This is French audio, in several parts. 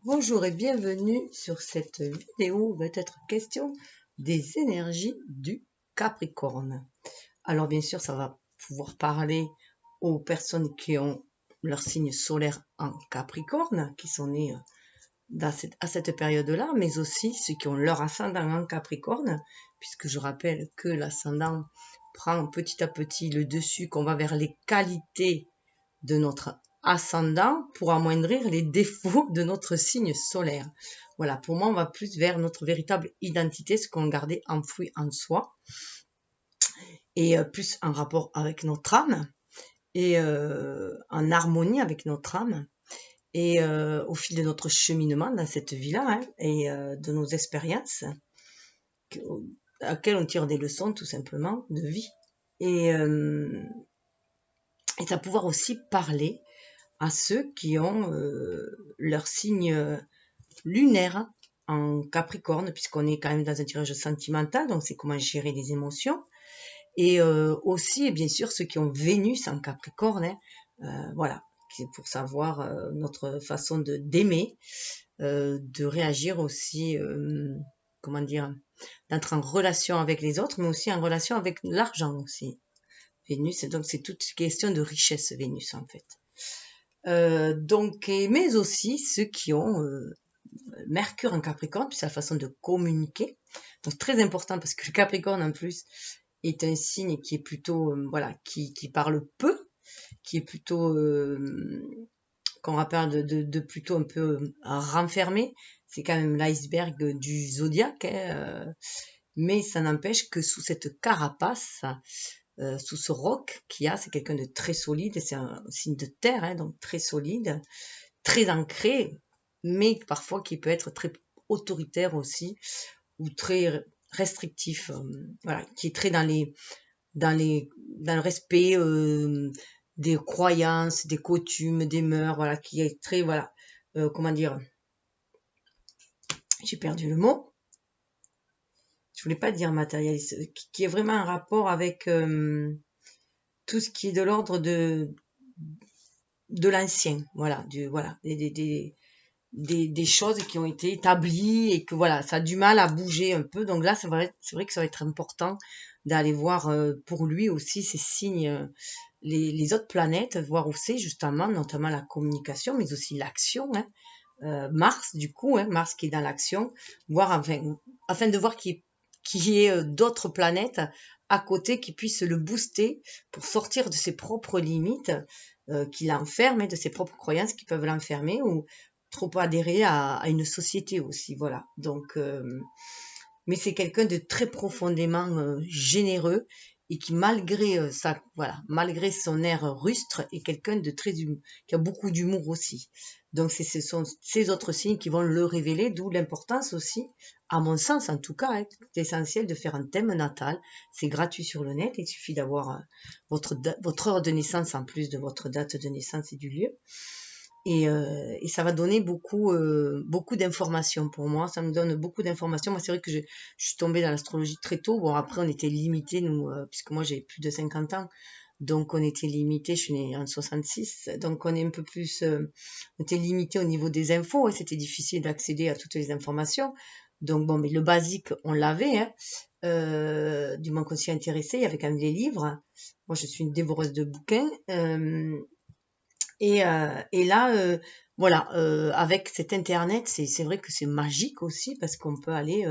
Bonjour et bienvenue sur cette vidéo où va être question des énergies du Capricorne. Alors bien sûr, ça va pouvoir parler aux personnes qui ont leur signe solaire en Capricorne, qui sont nés à cette période-là, mais aussi ceux qui ont leur ascendant en Capricorne, puisque je rappelle que l'ascendant prend petit à petit le dessus, qu'on va vers les qualités de notre ascendant pour amoindrir les défauts de notre signe solaire. Voilà, pour moi, on va plus vers notre véritable identité, ce qu'on gardait enfoui en soi, et plus en rapport avec notre âme, et en harmonie avec notre âme, et au fil de notre cheminement dans cette vie-là, hein, et de nos expériences, à laquelle on tire des leçons tout simplement de vie. Et, et ça va pouvoir aussi parler à ceux qui ont leur signe lunaire en Capricorne, puisqu'on est quand même dans un tirage sentimental, donc c'est comment gérer les émotions. Et aussi, bien sûr, ceux qui ont Vénus en Capricorne, hein, voilà, c'est pour savoir notre façon d'aimer, de réagir aussi, comment dire, d'être en relation avec les autres, mais aussi en relation avec l'argent aussi. Vénus, donc c'est toute question de richesse, Vénus en fait. Mais aussi ceux qui ont Mercure en Capricorne, puis c'est la façon de communiquer. Donc très important parce que le Capricorne en plus est un signe qui est plutôt, voilà, qui parle peu, qui est plutôt, qu'on rappelle de plutôt un peu renfermé. C'est quand même l'iceberg du zodiaque, hein, mais ça n'empêche que sous cette carapace, sous ce roc qu'il y a, c'est quelqu'un de très solide, c'est un signe de terre, hein, donc très solide, très ancré, mais parfois qui peut être très autoritaire aussi, ou très restrictif, voilà, qui est très dans le respect des croyances, des coutumes, des mœurs, voilà, qui est très, voilà, comment dire, j'ai perdu le mot, je voulais pas dire matérialiste, qui est vraiment un rapport avec tout ce qui est de l'ordre de l'ancien, voilà, voilà, des choses qui ont été établies et que voilà, ça a du mal à bouger un peu. Donc là, c'est vrai que ça va être important d'aller voir pour lui aussi ces signes, les autres planètes, voir où c'est justement, notamment la communication, mais aussi l'action. Hein. Mars, du coup, hein, Mars qui est dans l'action, voir afin de voir qu'il y ait d'autres planètes à côté qui puissent le booster pour sortir de ses propres limites qui l'enferment, de ses propres croyances qui peuvent l'enfermer ou trop adhérer à une société aussi. Voilà. Donc, mais c'est quelqu'un de très profondément généreux et qui malgré son air rustre est quelqu'un de qui a beaucoup d'humour aussi. Donc ce sont ces autres signes qui vont le révéler, d'où l'importance aussi, à mon sens en tout cas, hein, c'est essentiel de faire un thème natal. C'est gratuit sur le net, il suffit d'avoir votre heure de naissance en plus de votre date de naissance et du lieu. Et ça va donner beaucoup d'informations pour moi. Ça me donne beaucoup d'informations. Moi, c'est vrai que je suis tombée dans l'astrologie très tôt. Bon, après, on était limité, nous, puisque moi, j'ai plus de 50 ans. Donc, on était limité. Je suis née en 66. Donc, on est un peu plus, on était limité au niveau des infos. Hein. C'était difficile d'accéder à toutes les informations. Donc, bon, mais le basique, on l'avait. Hein. Du moins qu'on s'y intéressait. Il y avait quand même des livres. Moi, je suis une dévoreuse de bouquins. Et là, voilà, avec cet internet, c'est vrai que c'est magique aussi parce qu'on peut aller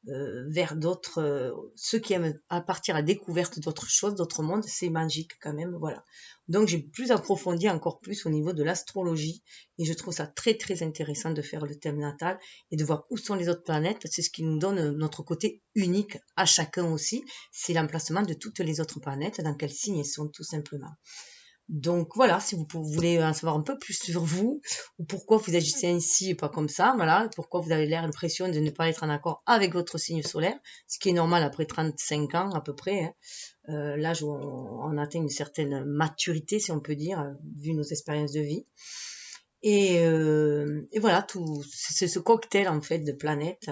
vers d'autres, ceux qui aiment à partir à la découverte d'autres choses, d'autres mondes, c'est magique quand même, voilà. Donc j'ai plus approfondi encore plus au niveau de l'astrologie et je trouve ça très très intéressant de faire le thème natal et de voir où sont les autres planètes. C'est ce qui nous donne notre côté unique à chacun aussi. C'est l'emplacement de toutes les autres planètes, dans quel signe elles sont tout simplement. Donc voilà, si vous voulez en savoir un peu plus sur vous, ou pourquoi vous agissez ainsi et pas comme ça, voilà, pourquoi vous avez l'impression de ne pas être en accord avec votre signe solaire, ce qui est normal après 35 ans à peu près, hein, l'âge où on atteint une certaine maturité, si on peut dire, vu nos expériences de vie. Et voilà, c'est ce cocktail en fait de planètes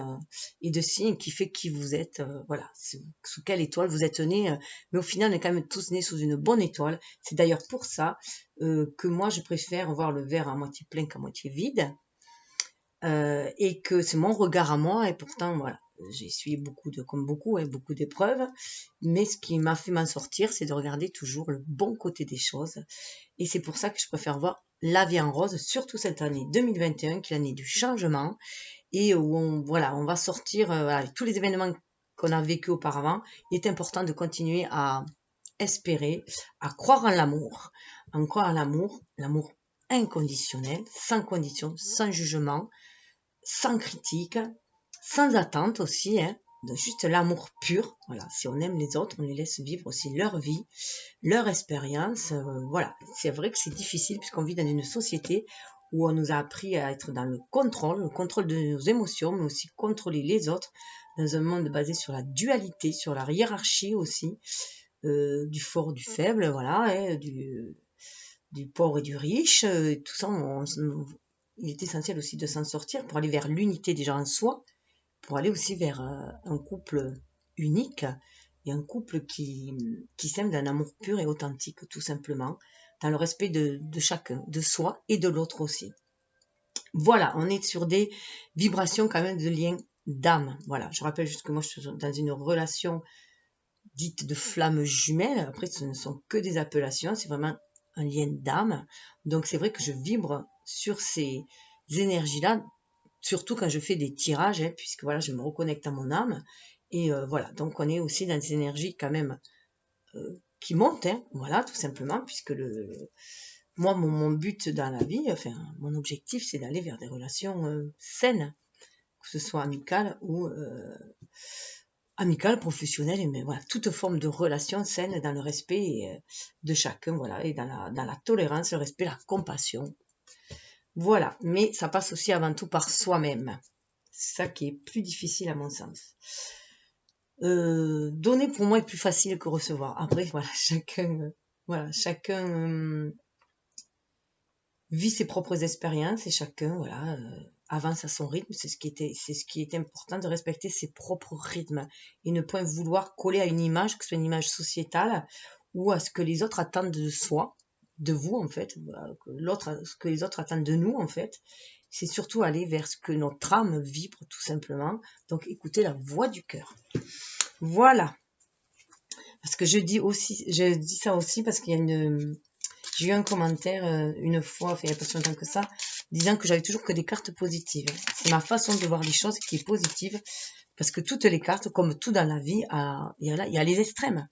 et de signes qui fait qui vous êtes, voilà, sous quelle étoile vous êtes né. Mais au final, on est quand même tous nés sous une bonne étoile. C'est d'ailleurs pour ça que moi, je préfère voir le verre à moitié plein qu'à moitié vide. et que c'est mon regard à moi, et pourtant, voilà, j'ai essuyé comme beaucoup, hein, beaucoup d'épreuves, mais ce qui m'a fait m'en sortir, c'est de regarder toujours le bon côté des choses, et c'est pour ça que je préfère voir la vie en rose, surtout cette année 2021, qui est l'année du changement, et où on va sortir, voilà, tous les événements qu'on a vécu auparavant. Il est important de continuer à espérer, à croire en l'amour, l'amour inconditionnel, sans condition, sans jugement, sans critique, sans attente aussi, hein, de juste l'amour pur. Voilà, si on aime les autres, on les laisse vivre aussi leur vie, leur expérience. Voilà, c'est vrai que c'est difficile puisqu'on vit dans une société où on nous a appris à être dans le contrôle de nos émotions, mais aussi contrôler les autres, dans un monde basé sur la dualité, sur la hiérarchie aussi, du fort, du faible, voilà, hein, du pauvre et du riche, tout ça, il est essentiel aussi de s'en sortir pour aller vers l'unité déjà en soi, pour aller aussi vers un couple unique et un couple qui s'aime d'un amour pur et authentique, tout simplement, dans le respect de chacun, de soi et de l'autre aussi. Voilà, on est sur des vibrations quand même de lien d'âme. Voilà, je rappelle juste que moi je suis dans une relation dite de flamme jumelle. Après, ce ne sont que des appellations, c'est vraiment un lien d'âme. Donc c'est vrai que je vibre sur ces énergies-là, surtout quand je fais des tirages, hein, puisque voilà, je me reconnecte à mon âme. Et voilà, donc on est aussi dans des énergies quand même qui montent, hein, voilà, tout simplement, puisque moi, mon but dans la vie, enfin, mon objectif, c'est d'aller vers des relations saines, que ce soit amicales ou professionnelles, mais voilà, toute forme de relation saine dans le respect de chacun, voilà, et dans la tolérance, le respect, la compassion. Voilà, mais ça passe aussi avant tout par soi-même. C'est ça qui est plus difficile à mon sens. Donner pour moi est plus facile que recevoir. Après, voilà, chacun vit ses propres expériences et chacun, voilà, avance à son rythme. C'est ce qui est important, de respecter ses propres rythmes et ne point vouloir coller à une image, que ce soit une image sociétale ou à ce que les autres attendent de soi, de vous en fait, ce que les autres attendent de nous en fait. C'est surtout aller vers ce que notre âme vibre tout simplement. Donc écoutez la voix du cœur. Voilà. Parce que je dis ça aussi parce qu'il y a j'ai eu un commentaire une fois, il n'y a pas si longtemps que ça, disant que j'avais toujours que des cartes positives. C'est ma façon de voir les choses qui est positive, parce que toutes les cartes, comme tout dans la vie, il y a les extrêmes.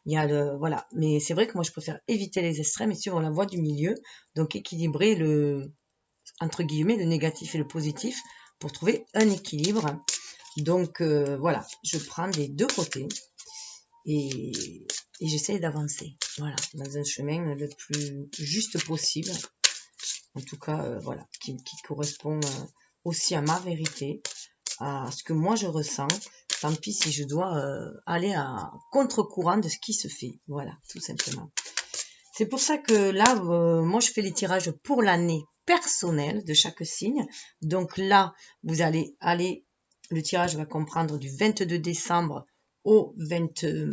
Voilà. Mais c'est vrai que moi, je préfère éviter les extrêmes et suivre la voie du milieu, donc équilibrer entre guillemets, le négatif et le positif pour trouver un équilibre. Donc voilà, je prends des deux côtés et j'essaie d'avancer, voilà, dans un chemin le plus juste possible, en tout cas, voilà, qui correspond aussi à ma vérité, à ce que moi je ressens. Tant pis si je dois aller à contre-courant de ce qui se fait, voilà, tout simplement. C'est pour ça que là, moi je fais les tirages pour l'année personnelle de chaque signe. Donc là, vous allez aller, le tirage va comprendre du 22 décembre au 22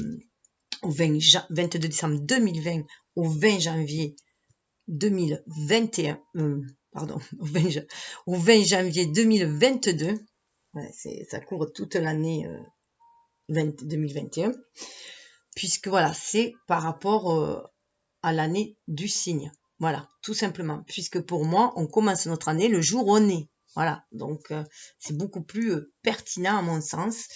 décembre 2020 au 20 janvier 2021, pardon, au 20 janvier 2022. Ouais, ça couvre toute l'année 2021, puisque voilà, c'est par rapport à l'année du signe. Voilà, tout simplement. Puisque pour moi, on commence notre année le jour où on est. Voilà, donc c'est beaucoup plus pertinent à mon sens.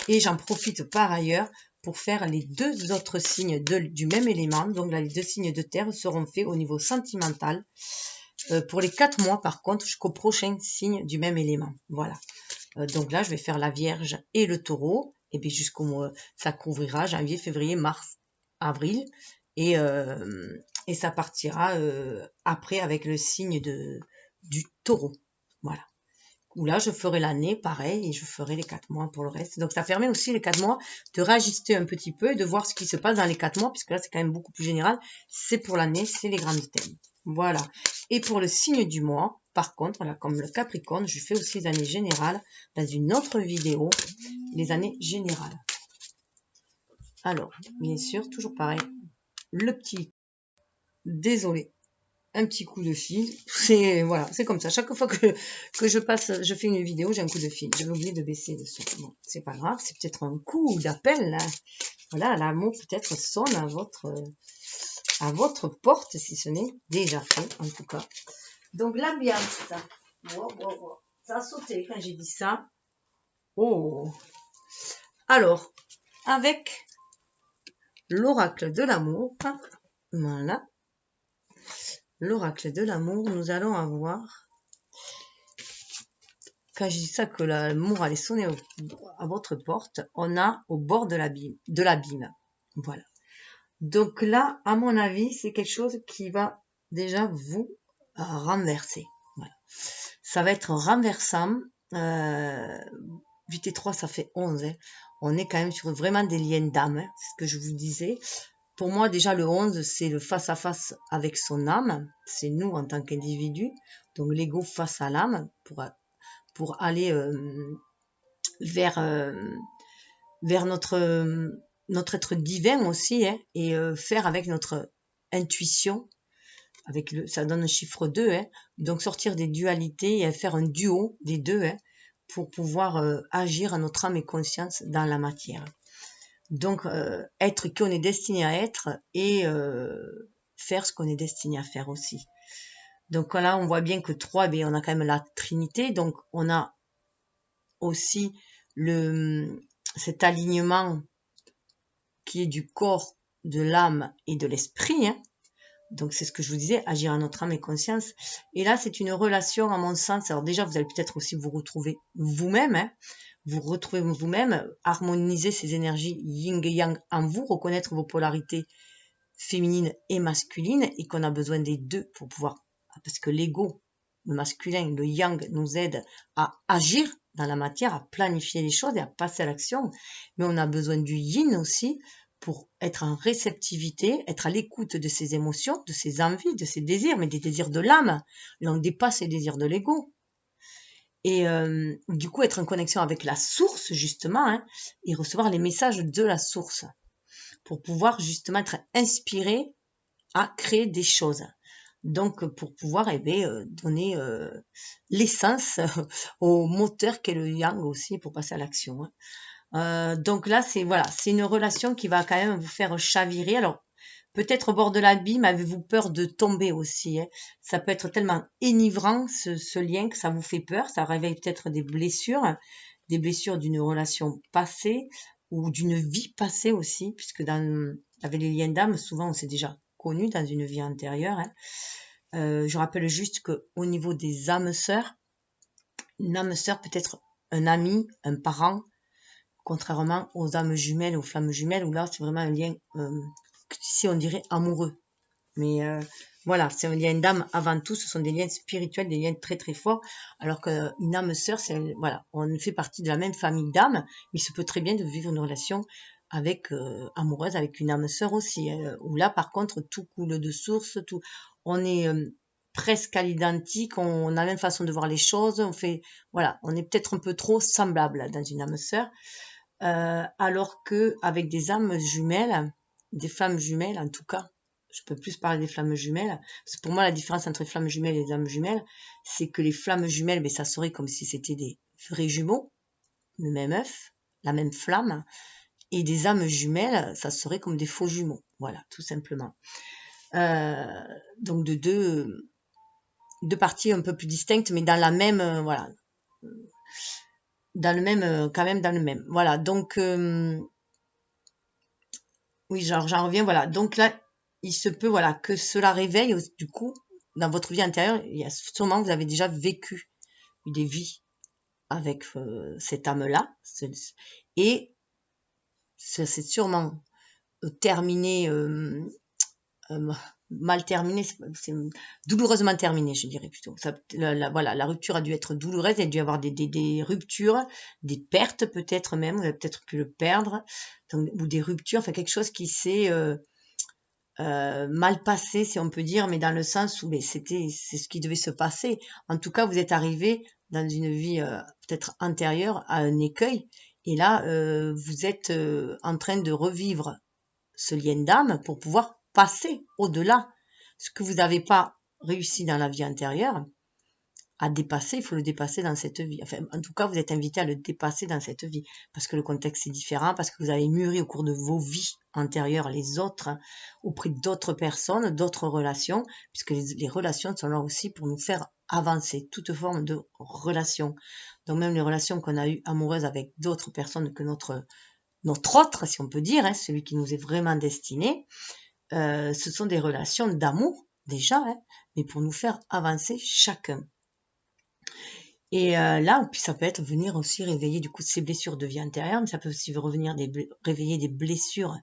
Et j'en profite par ailleurs pour faire les deux autres signes du même élément. Donc là, les deux signes de terre seront faits au niveau sentimental. Pour les 4 mois, par contre, jusqu'au prochain signe du même élément. Voilà. Donc là, je vais faire la Vierge et le Taureau. Et puis jusqu'au mois, ça couvrira janvier, février, mars, avril. Et ça partira après avec le signe du Taureau. Voilà. Où là, je ferai l'année, pareil, et je ferai les 4 mois pour le reste. Donc, ça permet aussi les 4 mois de réajuster un petit peu et de voir ce qui se passe dans les 4 mois, puisque là, c'est quand même beaucoup plus général. C'est pour l'année, c'est les grandes thèmes. Voilà. Et pour le signe du mois, par contre, voilà, comme le Capricorne, je fais aussi les années générales dans une autre vidéo, les années générales. Alors, bien sûr, toujours pareil, le petit, désolé, un petit coup de fil. C'est voilà, c'est comme ça. Chaque fois que je fais une vidéo, j'ai un coup de fil. J'avais oublié de baisser le son. Bon, c'est pas grave, c'est peut-être un coup d'appel là. Voilà, l'amour peut-être sonne à votre porte, si ce n'est déjà fait, en tout cas. Donc l'ambiance, ça a sauté quand j'ai dit ça. Oh. Alors, avec l'oracle de l'amour, voilà. L'oracle de l'amour, nous allons avoir, quand je dis ça, que l'amour allait sonner à votre porte, on a au bord de l'abîme. Voilà. Donc là, à mon avis, c'est quelque chose qui va déjà vous renverser. Voilà. Ça va être renversant. 8 et 3, ça fait 11. Hein. On est quand même sur vraiment des liens d'âme, hein, c'est ce que je vous disais. Pour moi, déjà, le 11, c'est le face-à-face avec son âme. C'est nous en tant qu'individu. Donc, l'ego face à l'âme pour aller vers notre être divin aussi, hein, et faire avec notre intuition. Ça donne un chiffre 2. Hein, donc, sortir des dualités et faire un duo des deux, hein, pour pouvoir agir à notre âme et conscience dans la matière. Donc, être qui on est destiné à être et faire ce qu'on est destiné à faire aussi. Donc là, on voit bien que 3, on a quand même la Trinité. Donc, on a aussi cet alignement qui est du corps, de l'âme et de l'esprit. Hein. Donc, c'est ce que je vous disais, agir à notre âme et conscience. Et là, c'est une relation, à mon sens. Alors déjà, vous allez peut-être aussi vous retrouver vous-même. Hein. Vous retrouvez vous-même, harmoniser ces énergies yin et yang en vous, reconnaître vos polarités féminines et masculines et qu'on a besoin des deux pour pouvoir, parce que l'ego, le masculin, le yang nous aide à agir dans la matière, à planifier les choses et à passer à l'action, mais on a besoin du yin aussi pour être en réceptivité, être à l'écoute de ses émotions, de ses envies, de ses désirs, mais des désirs de l'âme. Là, on dépasse les désirs de l'ego. Et du coup, être en connexion avec la source, justement, hein, et recevoir les messages de la source pour pouvoir justement être inspiré à créer des choses. Donc, pour pouvoir donner l'essence au moteur qu'est le yang aussi pour passer à l'action. Hein. Donc là, c'est une relation qui va quand même vous faire chavirer. Alors, peut-être au bord de l'abîme, avez-vous peur de tomber aussi. Hein. Ça peut être tellement enivrant, ce lien, que ça vous fait peur. Ça réveille peut-être des blessures d'une relation passée ou d'une vie passée aussi, puisque avec les liens d'âme, souvent on s'est déjà connu dans une vie antérieure. Hein. Je rappelle juste qu'au niveau des âmes sœurs, une âme sœur peut être un ami, un parent, contrairement aux âmes jumelles, aux flammes jumelles, où là c'est vraiment un lien, ici on dirait amoureux. Mais voilà, c'est un lien d'âme avant tout, ce sont des liens spirituels, des liens très très forts, alors qu'une âme sœur, on fait partie de la même famille d'âmes, mais il se peut très bien de vivre une relation amoureuse avec une âme sœur aussi, hein, où là par contre tout coule de source, on est presque à l'identique, on a la même façon de voir les choses, on est peut-être un peu trop semblable dans une âme sœur, alors que avec des âmes jumelles, des flammes jumelles en tout cas, je peux plus parler des flammes jumelles, parce que pour moi la différence entre les flammes jumelles et les âmes jumelles, c'est que les flammes jumelles, ça serait comme si c'était des vrais jumeaux, le même œuf, la même flamme, et des âmes jumelles, ça serait comme des faux jumeaux, voilà, tout simplement. Donc de deux parties un peu plus distinctes, mais dans la même, dans le même, quand même dans le même. Voilà, donc oui, j'en reviens, voilà. Donc là, il se peut, que cela réveille, du coup, dans votre vie intérieure, il y a sûrement vous avez déjà vécu des vies avec cette âme-là, et ça s'est sûrement terminé, mal terminé, c'est douloureusement terminé, je dirais plutôt. La rupture a dû être douloureuse, il y a dû y avoir des ruptures, des pertes peut-être même, vous avez peut-être pu le perdre, ou des ruptures, enfin quelque chose qui s'est mal passé, si on peut dire, mais dans le sens où c'est ce qui devait se passer. En tout cas, vous êtes arrivé dans une vie peut-être antérieure à un écueil, et là, vous êtes en train de revivre ce lien d'âme pour pouvoir passer au-delà. Ce que vous n'avez pas réussi dans la vie antérieure, à dépasser, il faut le dépasser dans cette vie. Enfin, en tout cas, vous êtes invité à le dépasser dans cette vie, parce que le contexte est différent, parce que vous avez mûri au cours de vos vies antérieures les autres, hein, auprès d'autres personnes, d'autres relations, puisque les relations sont là aussi pour nous faire avancer, toute forme de relation. Donc même les relations qu'on a eues amoureuses avec d'autres personnes que notre autre, si on peut dire, hein, celui qui nous est vraiment destiné, ce sont des relations d'amour, déjà, hein, mais pour nous faire avancer chacun. Et là, puis ça peut être venir aussi réveiller du coup ces blessures de vie antérieure, mais ça peut aussi revenir réveiller des blessures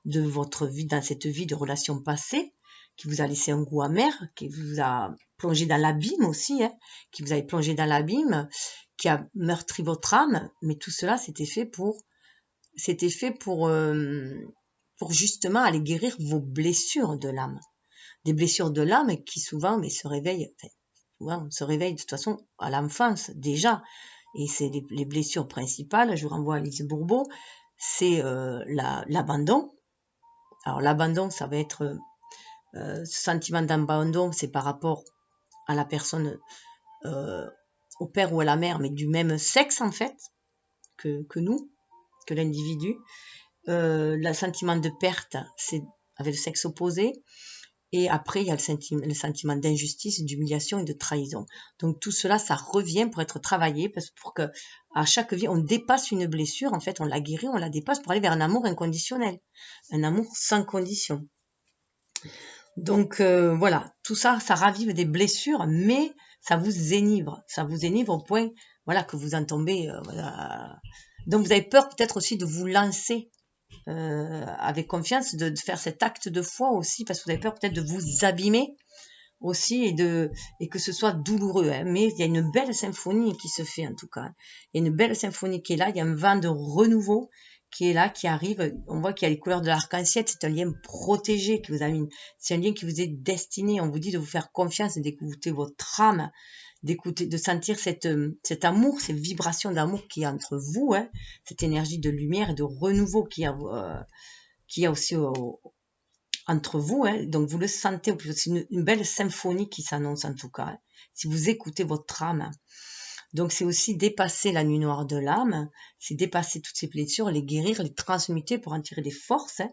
de votre vie, dans cette vie de relation passée, qui vous a laissé un goût amer, qui vous a plongé dans l'abîme aussi, hein, qui vous a plongé dans l'abîme, qui a meurtri votre âme, mais tout cela c'était fait pour justement aller guérir vos blessures de l'âme. Des blessures de l'âme qui souvent mais se réveillent, enfin, on se réveille de toute façon à l'enfance déjà. Et c'est les blessures principales, je vous renvoie à Lise Bourbeau, c'est l'abandon. Alors l'abandon, ça va être ce sentiment d'abandon, c'est par rapport à la personne, au père ou à la mère, mais du même sexe en fait que nous, que l'individu. Le sentiment de perte, c'est avec le sexe opposé. Et après, il y a le sentiment d'injustice, d'humiliation et de trahison. Donc tout cela, ça revient pour être travaillé, parce pour que à chaque vie, on dépasse une blessure. En fait, on la guérit, on la dépasse pour aller vers un amour inconditionnel, un amour sans condition. Donc voilà, tout ça, ça ravive des blessures, mais ça vous énivre au point, voilà, que vous en tombez. Voilà. Donc vous avez peur peut-être aussi de vous lancer avec confiance, de faire cet acte de foi aussi, parce que vous avez peur peut-être de vous abîmer aussi et que ce soit douloureux, hein. Mais il y a une belle symphonie qui se fait en tout cas. Il y a une belle symphonie qui est là, il y a un vent de renouveau qui est là, qui arrive. On voit qu'il y a les couleurs de l'arc-en-ciel, c'est un lien protégé qui vous a mis. C'est un lien qui vous est destiné. On vous dit de vous faire confiance, d'écouter votre âme, d'écouter, de sentir cet amour, ces vibrations d'amour qui est entre vous, hein, cette énergie de lumière et de renouveau qui a aussi entre vous, hein, donc vous le sentez, c'est une belle symphonie qui s'annonce en tout cas, hein, si vous écoutez votre âme. Donc c'est aussi dépasser la nuit noire de l'âme, c'est dépasser toutes ces blessures, les guérir, les transmuter pour en tirer des forces, hein,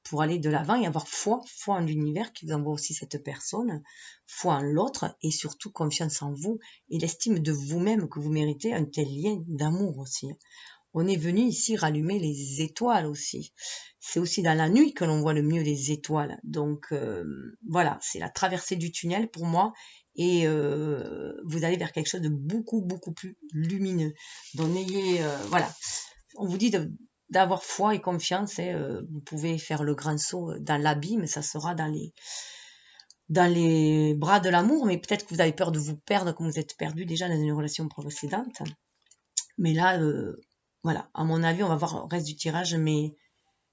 pour aller de l'avant et avoir foi en l'univers qui vous envoie aussi cette personne, foi en l'autre et surtout confiance en vous et l'estime de vous-même que vous méritez un tel lien d'amour aussi. On est venu ici rallumer les étoiles aussi. C'est aussi dans la nuit que l'on voit le mieux les étoiles. Donc voilà, c'est la traversée du tunnel pour moi et vous allez vers quelque chose de beaucoup, beaucoup plus lumineux. Donc n'ayez, voilà, on vous dit d'avoir foi et confiance. Et, vous pouvez faire le grand saut dans l'abîme, ça sera dans les bras de l'amour, mais peut-être que vous avez peur de vous perdre comme vous êtes perdu déjà dans une relation précédente. Mais là, voilà, à mon avis, on va voir le reste du tirage, mais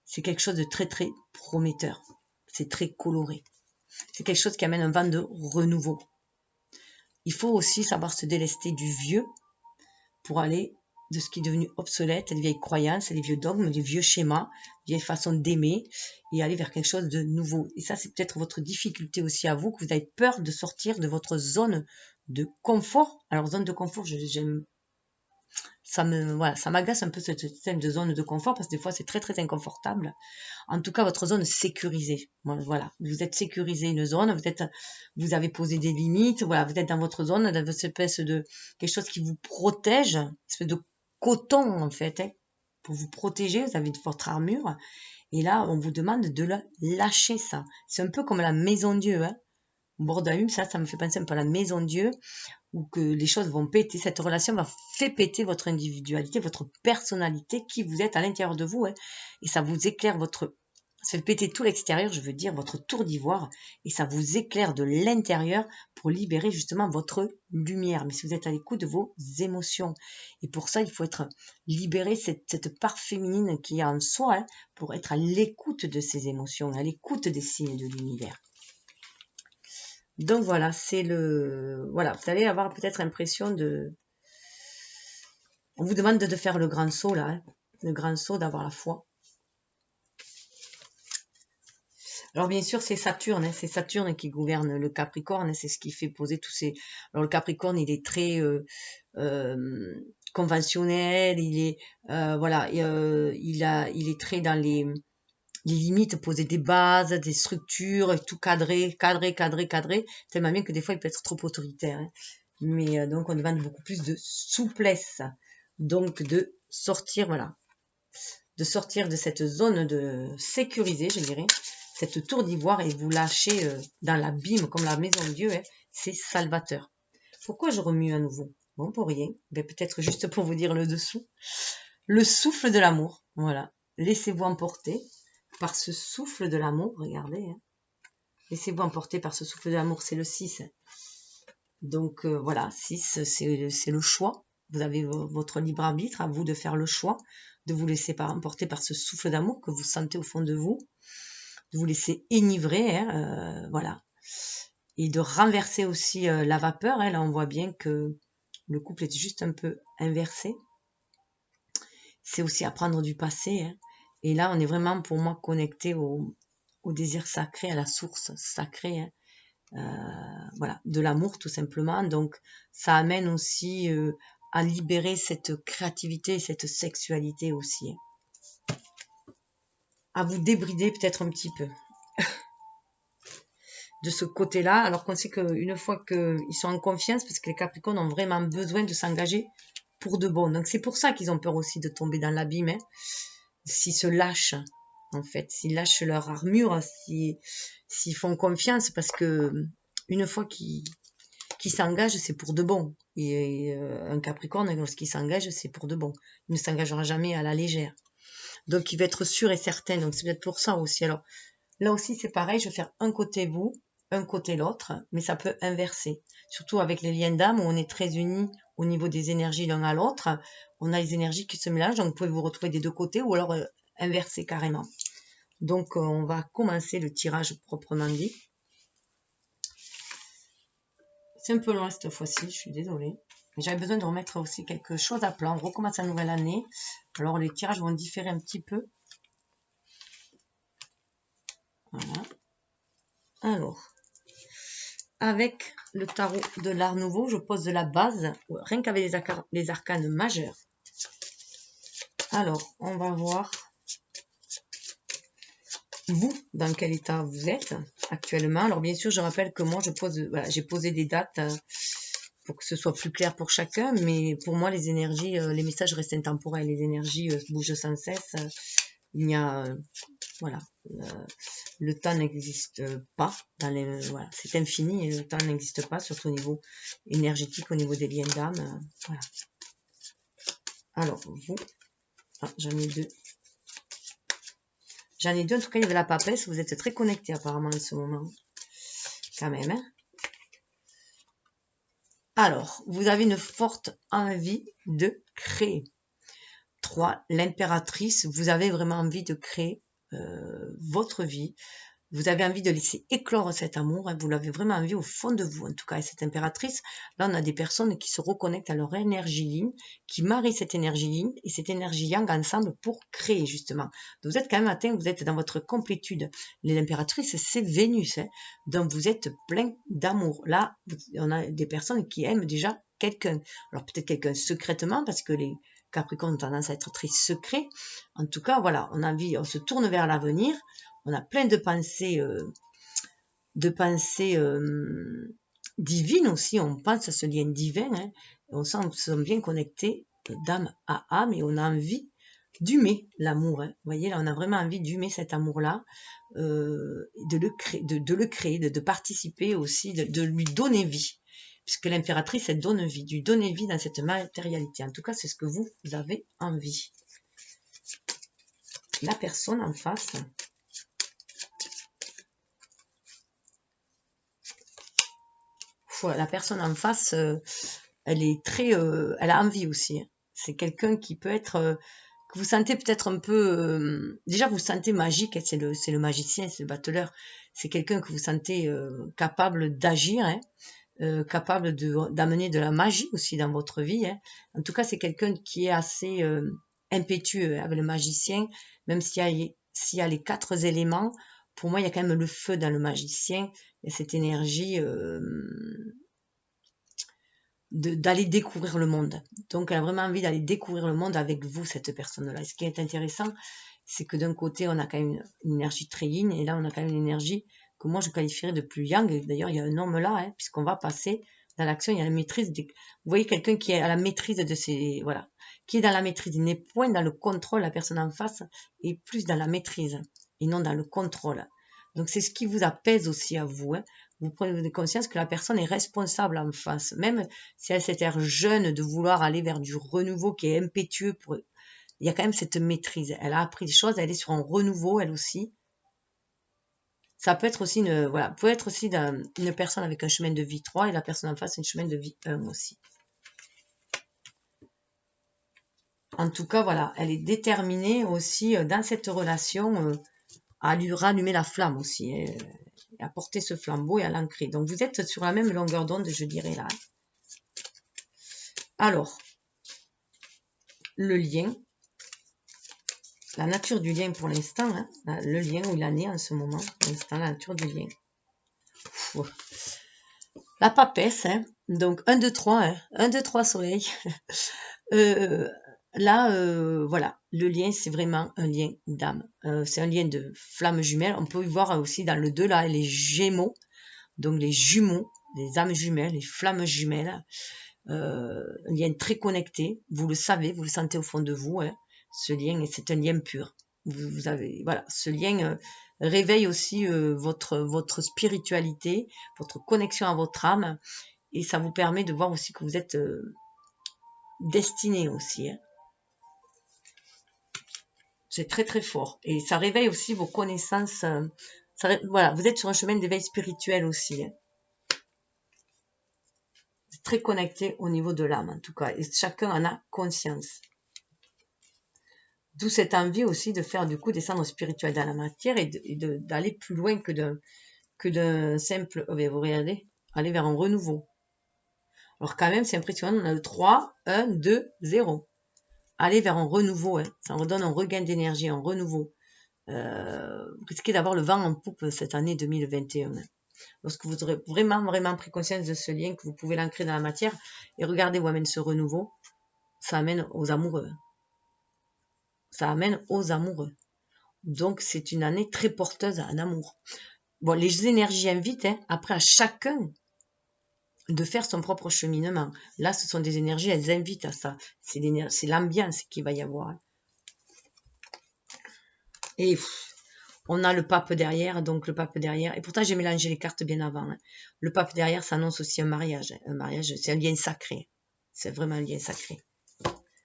c'est quelque chose de très, très prometteur. C'est très coloré. C'est quelque chose qui amène un vent de renouveau. Il faut aussi savoir se délester du vieux pour aller de ce qui est devenu obsolète, les vieilles croyances, les vieux dogmes, les vieux schémas, les vieilles façons d'aimer et aller vers quelque chose de nouveau. Et ça, c'est peut-être votre difficulté aussi à vous, que vous avez peur de sortir de votre zone de confort. Alors, zone de confort, j'aime ça m'agace un peu ce système de zone de confort parce que des fois c'est très très inconfortable. En tout cas, votre zone sécurisée. Voilà, vous êtes sécurisé une zone, vous avez posé des limites, voilà, vous êtes dans votre zone, dans votre espèce de quelque chose qui vous protège, une espèce de coton en fait, hein, pour vous protéger. Vous avez votre armure et là on vous demande de lâcher ça. C'est un peu comme la maison Dieu, hein. Au bord d'un hume, ça me fait penser un peu à la maison Dieu ou que les choses vont péter, cette relation va faire péter votre individualité, votre personnalité, qui vous êtes à l'intérieur de vous, hein, et ça vous éclaire ça fait péter tout l'extérieur, je veux dire, votre tour d'ivoire, et ça vous éclaire de l'intérieur pour libérer justement votre lumière. Mais si vous êtes à l'écoute de vos émotions, et pour ça, il faut être libéré cette part féminine qui est en soi, hein, pour être à l'écoute de ces émotions, à l'écoute des signes de l'univers. Donc voilà, voilà, vous allez avoir peut-être l'impression on vous demande de faire le grand saut là, hein, le grand saut d'avoir la foi. Alors bien sûr, c'est Saturne qui gouverne le Capricorne, c'est ce qui fait poser tous ces... Alors le Capricorne, il est très euh, conventionnel, il est voilà, il est très dans les limites, poser des bases, des structures, et tout cadrer, tellement bien que des fois il peut être trop autoritaire, hein. Mais donc on demande beaucoup plus de souplesse, donc de sortir, voilà, de sortir de cette zone de sécurisée, je dirais, cette tour d'ivoire et vous lâcher dans l'abîme comme la maison de Dieu, hein, c'est salvateur. Pourquoi je remue à nouveau? Bon, pour rien, mais peut-être juste pour vous dire le dessous. Le souffle de l'amour, voilà. Laissez-vous emporter par ce souffle de l'amour, regardez. Hein. Laissez-vous emporter par ce souffle de l'amour, c'est le 6. Hein. Donc voilà, 6, c'est le choix. Vous avez votre libre arbitre, à vous de faire le choix, de vous laisser emporter par ce souffle d'amour que vous sentez au fond de vous, de vous laisser enivrer, hein, voilà. Et de renverser aussi la vapeur. Hein. Là, on voit bien que le couple est juste un peu inversé. C'est aussi apprendre du passé. Hein. Et là, on est vraiment, pour moi, connecté au désir sacré, à la source sacrée. Hein. Voilà, de l'amour tout simplement. Donc ça amène aussi à libérer cette créativité, cette sexualité aussi. Hein. À vous débrider peut-être un petit peu de ce côté-là, alors qu'on sait qu'une fois qu'ils sont en confiance, parce que les Capricornes ont vraiment besoin de s'engager pour de bon. Donc c'est pour ça qu'ils ont peur aussi de tomber dans l'abîme, hein. S'ils se lâchent, en fait, s'ils lâchent leur armure, s'ils font confiance, parce que une fois qu'ils s'engage, c'est pour de bon. Et un Capricorne, lorsqu'il s'engage, c'est pour de bon. Il ne s'engagera jamais à la légère. Donc, il va être sûr et certain. Donc, c'est peut-être pour ça aussi. Alors, là aussi, c'est pareil. Je vais faire un côté vous, un côté l'autre, mais ça peut inverser. Surtout avec les liens d'âme où on est très unis au niveau des énergies l'un à l'autre. On a les énergies qui se mélangent. Donc, vous pouvez vous retrouver des deux côtés ou alors inverser carrément. Donc, on va commencer le tirage proprement dit. C'est un peu loin cette fois-ci, je suis désolée. Mais j'avais besoin de remettre aussi quelque chose à plat. On recommence la nouvelle année. Alors les tirages vont différer un petit peu. Voilà. Alors, avec le tarot de l'Art Nouveau, je pose de la base, rien qu'avec les arcanes majeures. Alors, on va voir vous, dans quel état vous êtes actuellement. Alors bien sûr, je rappelle que moi, voilà, j'ai posé des dates pour que ce soit plus clair pour chacun, mais pour moi, les énergies, les messages restent intemporels, les énergies bougent sans cesse. Il n'y a, voilà, le temps n'existe pas, voilà, c'est infini et le temps n'existe pas, surtout au niveau énergétique, au niveau des liens d'âme. Voilà. Alors, vous, j'en ai deux. J'en ai deux, en tout cas, il y avait la papesse, vous êtes très connectés apparemment en ce moment, quand même. Hein. Alors, vous avez une forte envie de créer. 3, l'impératrice, vous avez vraiment envie de créer votre vie. Vous avez envie de laisser éclore cet amour, hein, vous l'avez vraiment envie au fond de vous, en tout cas, et cette impératrice, là on a des personnes qui se reconnectent à leur énergie yin, qui marient cette énergie yin et cette énergie yang ensemble pour créer justement. Donc, vous êtes quand même atteint, vous êtes dans votre complétude. L'impératrice, c'est Vénus, hein, donc vous êtes plein d'amour. Là, on a des personnes qui aiment déjà quelqu'un. Alors peut-être quelqu'un secrètement, parce que les Capricornes ont tendance à être très secrets. En tout cas, voilà, on a envie, on se tourne vers l'avenir. On a plein de pensées divines aussi. On pense à ce lien divin. Hein, et on sent qu'on se sent bien connecté d'âme à âme et on a envie d'humer l'amour. Hein. Vous voyez, là, on a vraiment envie d'humer cet amour-là, de le créer, de participer aussi, de lui donner vie. Puisque l'impératrice, elle donne vie, lui donner vie dans cette matérialité. En tout cas, c'est ce que vous avez envie. La personne en face... la personne en face, elle est très, elle a envie aussi. Hein. C'est quelqu'un qui peut être, que vous sentez peut-être un peu, déjà vous sentez magique, hein, c'est le magicien, c'est le battleur. C'est quelqu'un que vous sentez capable d'agir, hein, capable d'amener de la magie aussi dans votre vie. Hein. En tout cas, c'est quelqu'un qui est assez impétueux avec le magicien, même s'il y a les 4 éléments. pour moi, il y a quand même le feu dans le magicien. Il y a cette énergie d'aller découvrir le monde. Donc, elle a vraiment envie d'aller découvrir le monde avec vous, cette personne-là. Et ce qui est intéressant, c'est que d'un côté, on a quand même une énergie très yin, et là, on a quand même une énergie que moi, je qualifierais de plus yang. D'ailleurs, il y a un homme là, hein, puisqu'on va passer dans l'action, il y a la maîtrise. Vous voyez quelqu'un qui est à la maîtrise de ses... Voilà, qui est dans la maîtrise. Il n'est point dans le contrôle, la personne en face, et plus dans la maîtrise, et non dans le contrôle. Donc, c'est ce qui vous apaise aussi à vous. Hein. Vous prenez conscience que la personne est responsable en face. Même si elle s'est l'air jeune de vouloir aller vers du renouveau qui est impétueux, il y a quand même cette maîtrise. Elle a appris des choses, elle est sur un renouveau, elle aussi. Ça peut être aussi peut être aussi une personne avec un chemin de vie 3 et la personne en face, un chemin de vie 1 aussi. En tout cas, voilà, elle est déterminée aussi dans cette relation à lui rallumer la flamme aussi, et à porter ce flambeau et à l'ancrer. Donc, vous êtes sur la même longueur d'onde, je dirais là. Alors, le lien, la nature du lien pour l'instant, hein, le lien où il en est en ce moment, pour l'instant, la nature du lien. La papesse, hein, donc 1, 2, 3, hein, 1, 2, 3 soleil. Là, voilà, le lien, c'est vraiment un lien d'âme. C'est un lien de flamme jumelle. On peut y voir aussi dans le 2, là, les gémeaux, donc les jumeaux, les âmes jumelles, les flammes jumelles. Un lien très connecté. Vous le savez, vous le sentez au fond de vous. Hein, ce lien, c'est un lien pur. Vous avez, voilà, ce lien réveille aussi votre spiritualité, votre connexion à votre âme, et ça vous permet de voir aussi que vous êtes destiné aussi. Hein. C'est très très fort, et ça réveille aussi vos connaissances. Voilà, vous êtes sur un chemin d'éveil spirituel aussi. Hein. C'est très connecté au niveau de l'âme en tout cas, et chacun en a conscience. D'où cette envie aussi de faire du coup descendre spirituel dans la matière et d'aller plus loin que d'un simple, vous regardez, aller vers un renouveau. Alors quand même, c'est impressionnant, on a le 3, 1, 2, 0. Aller vers un renouveau, hein. Ça redonne un regain d'énergie, un renouveau. Vous risquez d'avoir le vent en poupe cette année 2021. Hein. Lorsque vous aurez vraiment, vraiment pris conscience de ce lien, que vous pouvez l'ancrer dans la matière, et regardez où amène ce renouveau, ça amène aux amoureux. Ça amène aux amoureux. Donc, c'est une année très porteuse en amour. Bon, les énergies invitent, hein, après à chacun de faire son propre cheminement. Là, ce sont des énergies, elles invitent à ça. C'est l'ambiance qu'il va y avoir. Hein. Et on a le pape derrière, donc le pape derrière. Et pourtant, j'ai mélangé les cartes bien avant. Hein. Le pape derrière, ça annonce aussi un mariage. Un mariage, c'est un lien sacré. C'est vraiment un lien sacré.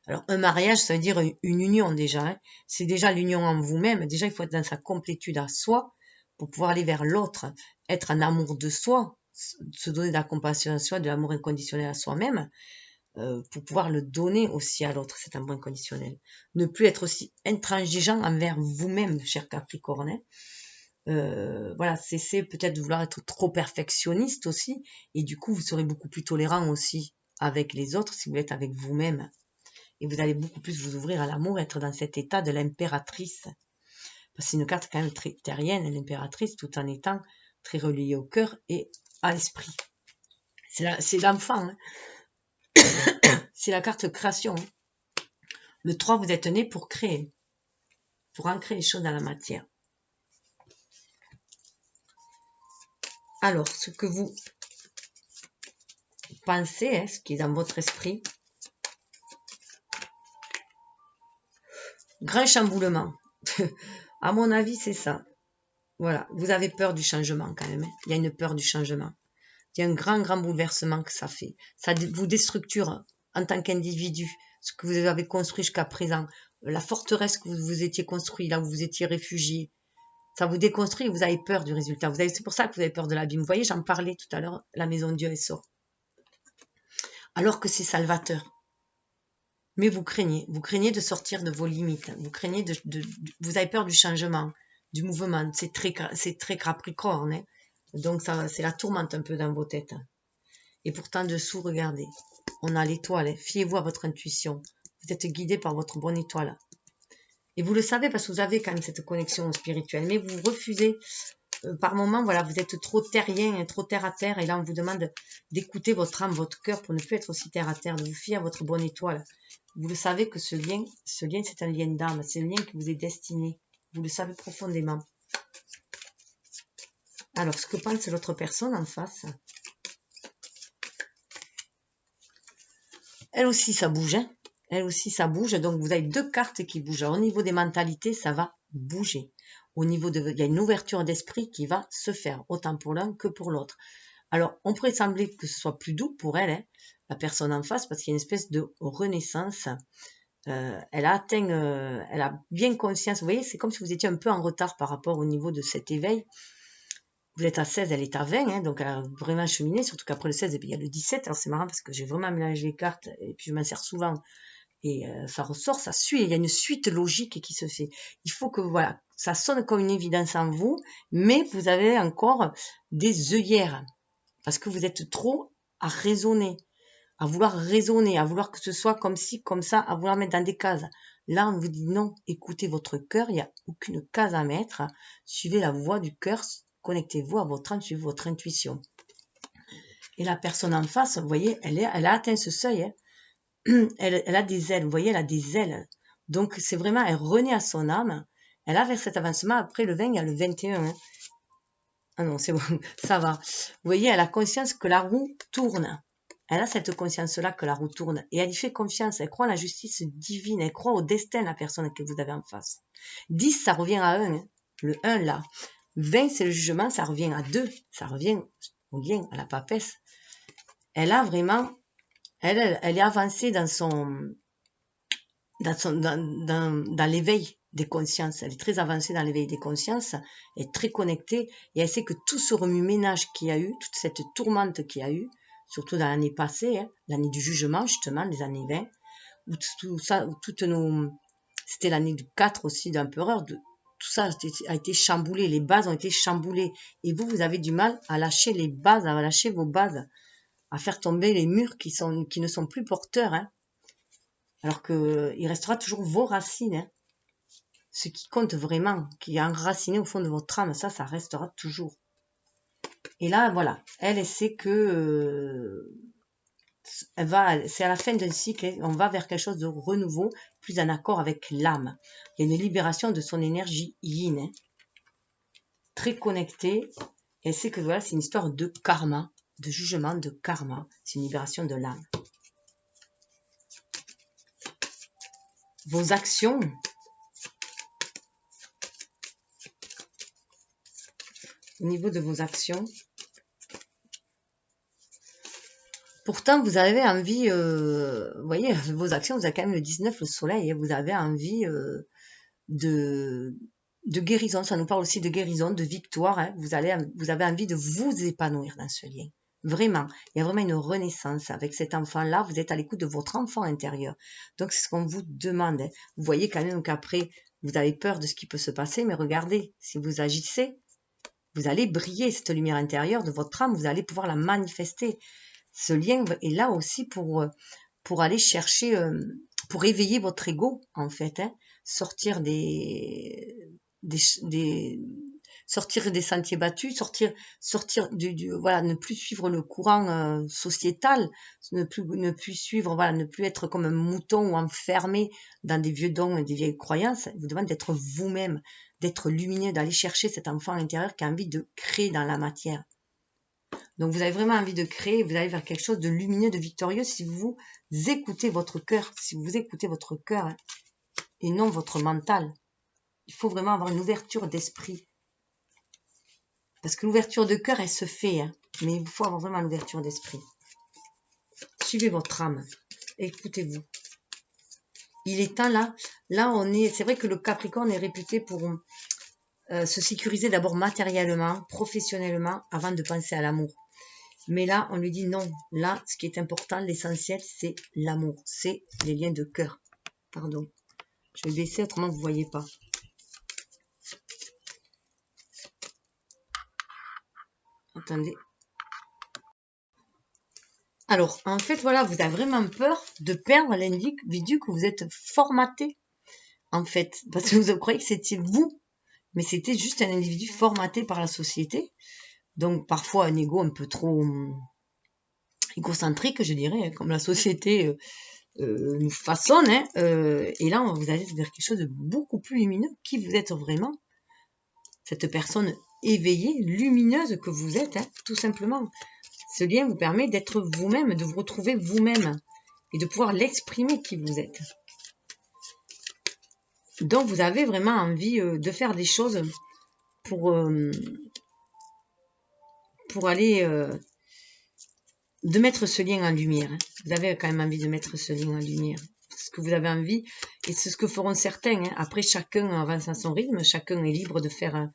Alors, un mariage, ça veut dire une union déjà. Hein. C'est déjà l'union en vous-même. Déjà, il faut être dans sa complétude à soi pour pouvoir aller vers l'autre. Être en amour de soi, se donner de la compassion à soi, de l'amour inconditionnel à soi-même, pour pouvoir le donner aussi à l'autre, cet amour inconditionnel. Ne plus être aussi intransigeant envers vous-même, cher Capricorne. Hein. Voilà, cessez peut-être de vouloir être trop perfectionniste aussi, et du coup, vous serez beaucoup plus tolérant aussi avec les autres si vous êtes avec vous-même. Et vous allez beaucoup plus vous ouvrir à l'amour, être dans cet état de l'impératrice. Parce que c'est une carte quand même très terrienne, l'impératrice, tout en étant très reliée au cœur et à l'esprit. C'est l'enfant. Hein. C'est la carte création. Hein. Le 3, vous êtes né pour créer. Pour ancrer les choses dans la matière. Alors, ce que vous pensez, hein, ce qui est dans votre esprit, grand chamboulement. À mon avis, c'est ça. Voilà, vous avez peur du changement quand même. Hein. Il y a une peur du changement. Il y a un grand, grand bouleversement que ça fait. Ça vous déstructure en tant qu'individu, ce que vous avez construit jusqu'à présent, la forteresse que vous étiez construit, là où vous étiez réfugié. Ça vous déconstruit et vous avez peur du résultat. C'est pour ça que vous avez peur de l'abîme. Vous voyez, j'en parlais tout à l'heure, la maison de Dieu est sort. Alors que c'est salvateur. Mais vous craignez de sortir de vos limites. Vous craignez vous avez peur du changement, du mouvement. C'est très capricorne. Hein. Donc, c'est la tourmente un peu dans vos têtes. Et pourtant, dessous, regardez. On a l'étoile. Hein. Fiez-vous à votre intuition. Vous êtes guidé par votre bonne étoile. Et vous le savez parce que vous avez quand même cette connexion spirituelle. Mais vous refusez, par moment, voilà, vous êtes trop terrien, trop terre à terre. Et là, on vous demande d'écouter votre âme, votre cœur pour ne plus être aussi terre à terre, de vous fier à votre bonne étoile. Vous le savez que ce lien c'est un lien d'âme. C'est un lien qui vous est destiné. Vous le savez profondément. Alors, ce que pense l'autre personne en face, elle aussi, ça bouge. Hein. Elle aussi, ça bouge. Donc, vous avez deux cartes qui bougent. Alors, au niveau des mentalités, ça va bouger. Au niveau il y a une ouverture d'esprit qui va se faire, autant pour l'un que pour l'autre. Alors, on pourrait sembler que ce soit plus doux pour elle, hein, la personne en face, parce qu'il y a une espèce de renaissance. Elle a atteint, elle a bien conscience. Vous voyez, c'est comme si vous étiez un peu en retard par rapport au niveau de cet éveil. Vous êtes à 16, elle est à 20, hein, donc elle a vraiment cheminé, surtout qu'après le 16, et puis il y a le 17. Alors c'est marrant parce que j'ai vraiment mélangé les cartes, et puis je m'en sers souvent, et ça ressort, ça suit, il y a une suite logique qui se fait. Il faut que, voilà, ça sonne comme une évidence en vous, mais vous avez encore des œillères, parce que vous êtes trop à raisonner, à vouloir que ce soit comme ci, comme ça, à vouloir mettre dans des cases. Là, on vous dit non, écoutez votre cœur, il n'y a aucune case à mettre, suivez la voix du cœur, connectez-vous à votre âme, suivez votre intuition. Et la personne en face, vous voyez, elle a atteint ce seuil, hein. Elle a des ailes, vous voyez, elle a des ailes. Donc, c'est vraiment, elle renaît à son âme. Elle a vers cet avancement. Après le 20, il y a le 21. Hein. Ah non, c'est bon, ça va. Vous voyez, elle a conscience que la roue tourne. Elle a cette conscience-là que la roue tourne. Et elle y fait confiance. Elle croit en la justice divine. Elle croit au destin, la personne que vous avez en face. 10, ça revient à 1. Hein. Le 1, là. 20, c'est le jugement, ça revient à 2. Ça revient au lien, à la papesse. Elle a vraiment... Elle est avancée dans l'éveil des consciences. Elle est très avancée dans l'éveil des consciences, elle est très connectée, et elle sait que tout ce remue-ménage qu'il y a eu, toute cette tourmente qu'il y a eu, surtout dans l'année passée, hein, l'année du jugement, justement, les années 20, où tout ça, c'était l'année du 4 aussi, d'empereur, tout ça a été chamboulé, les bases ont été chamboulées, et vous avez du mal à lâcher les bases, à lâcher vos bases, à faire tomber les murs qui ne sont plus porteurs, hein. Alors qu'il restera toujours vos racines, hein. Ce qui compte vraiment, qui est enraciné au fond de votre âme, ça restera toujours. Et là, voilà, elle sait que c'est à la fin d'un cycle, on va vers quelque chose de renouveau, plus en accord avec l'âme. Il y a une libération de son énergie yin, hein, très connectée. Et elle sait que voilà, c'est une histoire de karma, de jugement, de karma. C'est une libération de l'âme. Vos actions, au niveau de vos actions, pourtant vous avez envie, vous voyez, vos actions, vous avez quand même le 19, le soleil, et vous avez envie de guérison, ça nous parle aussi de guérison, de victoire, hein. Vous avez envie de vous épanouir dans ce lien. Vraiment, il y a vraiment une renaissance avec cet enfant-là, vous êtes à l'écoute de votre enfant intérieur. Donc, c'est ce qu'on vous demande. Hein. Vous voyez quand même qu'après, vous avez peur de ce qui peut se passer, mais regardez, si vous agissez, vous allez briller cette lumière intérieure de votre âme, vous allez pouvoir la manifester. Ce lien est là aussi pour aller chercher, pour éveiller votre ego, en fait, hein. Sortir sortir des sentiers battus, sortir voilà, ne plus suivre le courant sociétal, ne plus suivre, voilà, ne plus être comme un mouton ou enfermé dans des vieux dons et des vieilles croyances. Il vous demande d'être vous-même, d'être lumineux, d'aller chercher cet enfant intérieur qui a envie de créer dans la matière. Donc, vous avez vraiment envie de créer, vous allez vers quelque chose de lumineux, de victorieux si vous écoutez votre cœur, hein, et non votre mental. Il faut vraiment avoir une ouverture d'esprit. Parce que l'ouverture de cœur, elle se fait, hein, mais il faut avoir vraiment l'ouverture d'esprit. Suivez votre âme, écoutez-vous. Il est temps là, c'est vrai que le Capricorne est réputé pour se sécuriser d'abord matériellement, professionnellement, avant de penser à l'amour. Mais là, on lui dit non. Là, ce qui est important, l'essentiel, c'est l'amour. C'est les liens de cœur. Pardon. Je vais baisser, autrement vous ne voyez pas. Attendez. Alors, en fait, voilà, vous avez vraiment peur de perdre l'individu que vous êtes formaté en fait, parce que vous croyez que c'était vous, mais c'était juste un individu formaté par la société. Donc parfois un ego un peu trop égocentrique, je dirais, hein, comme la société nous façonne. Hein, et là, vous allez vers quelque chose de beaucoup plus lumineux. Qui vous êtes vraiment? Cette personne éveillée, lumineuse que vous êtes, hein, tout simplement. Ce lien vous permet d'être vous-même, de vous retrouver vous-même et de pouvoir l'exprimer qui vous êtes. Donc, vous avez vraiment envie de faire des choses pour aller... de mettre ce lien en lumière. Hein. Vous avez quand même envie de mettre ce lien en lumière. C'est ce que vous avez envie et c'est ce que feront certains. Hein. Après, chacun avance à son rythme, chacun est libre de faire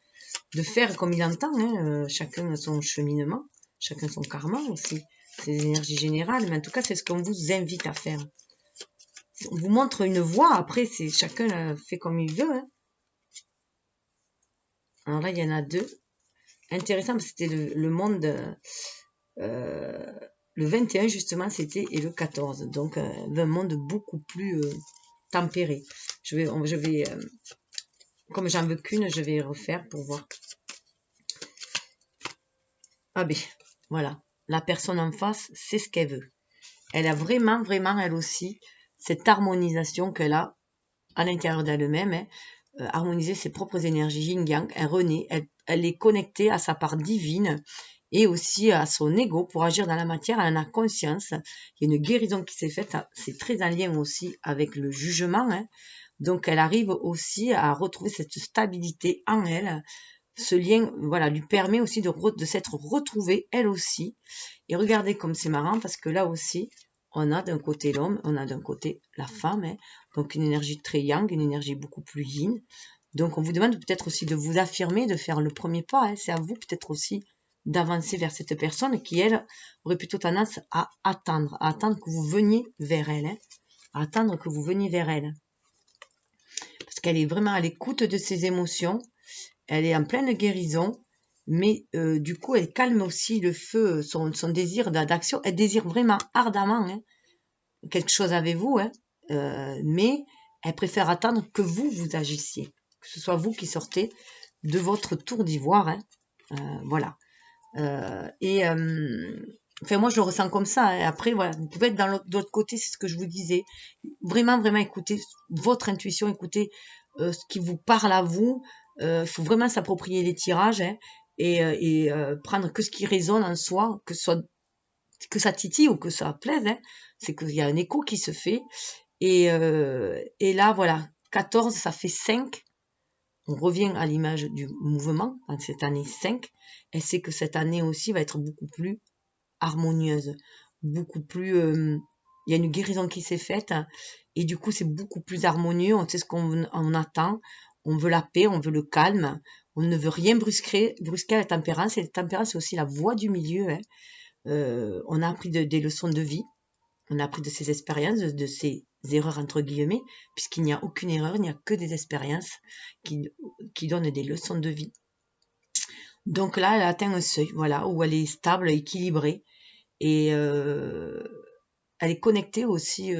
comme il entend. Hein. Chacun a son cheminement, chacun son karma aussi, ses énergies générales. Mais en tout cas, c'est ce qu'on vous invite à faire. On vous montre une voie. Après, c'est chacun fait comme il veut. Hein. Alors là, il y en a deux. Intéressant, c'était le monde... le 21 justement c'était et le 14 donc un monde beaucoup plus tempéré. Je vais comme j'en veux qu'une, je vais refaire pour voir. Ah ben voilà, la personne en face c'est ce qu'elle veut. Elle a vraiment elle aussi cette harmonisation qu'elle a à l'intérieur d'elle-même, hein, harmoniser ses propres énergies yin-yang, elle renaît, elle est connectée à sa part divine et aussi à son ego pour agir dans la matière. Elle en a conscience. Il y a une guérison qui s'est faite. C'est très en lien aussi avec le jugement. Hein. Donc, elle arrive aussi à retrouver cette stabilité en elle. Ce lien, voilà, lui permet aussi de s'être retrouvée, elle aussi. Et regardez comme c'est marrant, parce que là aussi, on a d'un côté l'homme, on a d'un côté la femme. Hein. Donc, une énergie très yang, une énergie beaucoup plus yin. Donc, on vous demande peut-être aussi de vous affirmer, de faire le premier pas. Hein. C'est à vous peut-être aussi d'avancer vers cette personne qui, elle, aurait plutôt tendance à attendre que vous veniez vers elle, hein, à attendre que vous veniez vers elle. Parce qu'elle est vraiment à l'écoute de ses émotions, elle est en pleine guérison, mais du coup, elle calme aussi le feu, son désir d'action, elle désire vraiment ardemment hein, quelque chose avec vous, hein, mais elle préfère attendre que vous agissiez, que ce soit vous qui sortez de votre tour d'ivoire, hein, voilà. Enfin, moi, je le ressens comme ça. Hein. Après, voilà, vous pouvez être dans l'autre côté, c'est ce que je vous disais. Vraiment écouter votre intuition, écouter ce qui vous parle à vous. Il faut vraiment s'approprier les tirages hein, et prendre que ce qui résonne en soi, que ça titille ou que ça plaise. Hein. C'est qu'il y a un écho qui se fait. Et là, voilà, 14, ça fait 5. On revient à l'image du mouvement, dans cette année 5, et c'est que cette année aussi va être beaucoup plus harmonieuse, beaucoup plus... il y a une guérison qui s'est faite, et du coup c'est beaucoup plus harmonieux, on sait ce qu'on attend, on veut la paix, on veut le calme, on ne veut rien brusquer à la tempérance, et la tempérance c'est aussi la voie du milieu. Hein. On a appris des leçons de vie, on a appris de ses expériences, de ses erreurs entre guillemets, puisqu'il n'y a aucune erreur, il n'y a que des expériences qui donnent des leçons de vie. Donc là, elle atteint un seuil, voilà, où elle est stable, équilibrée, et elle est connectée aussi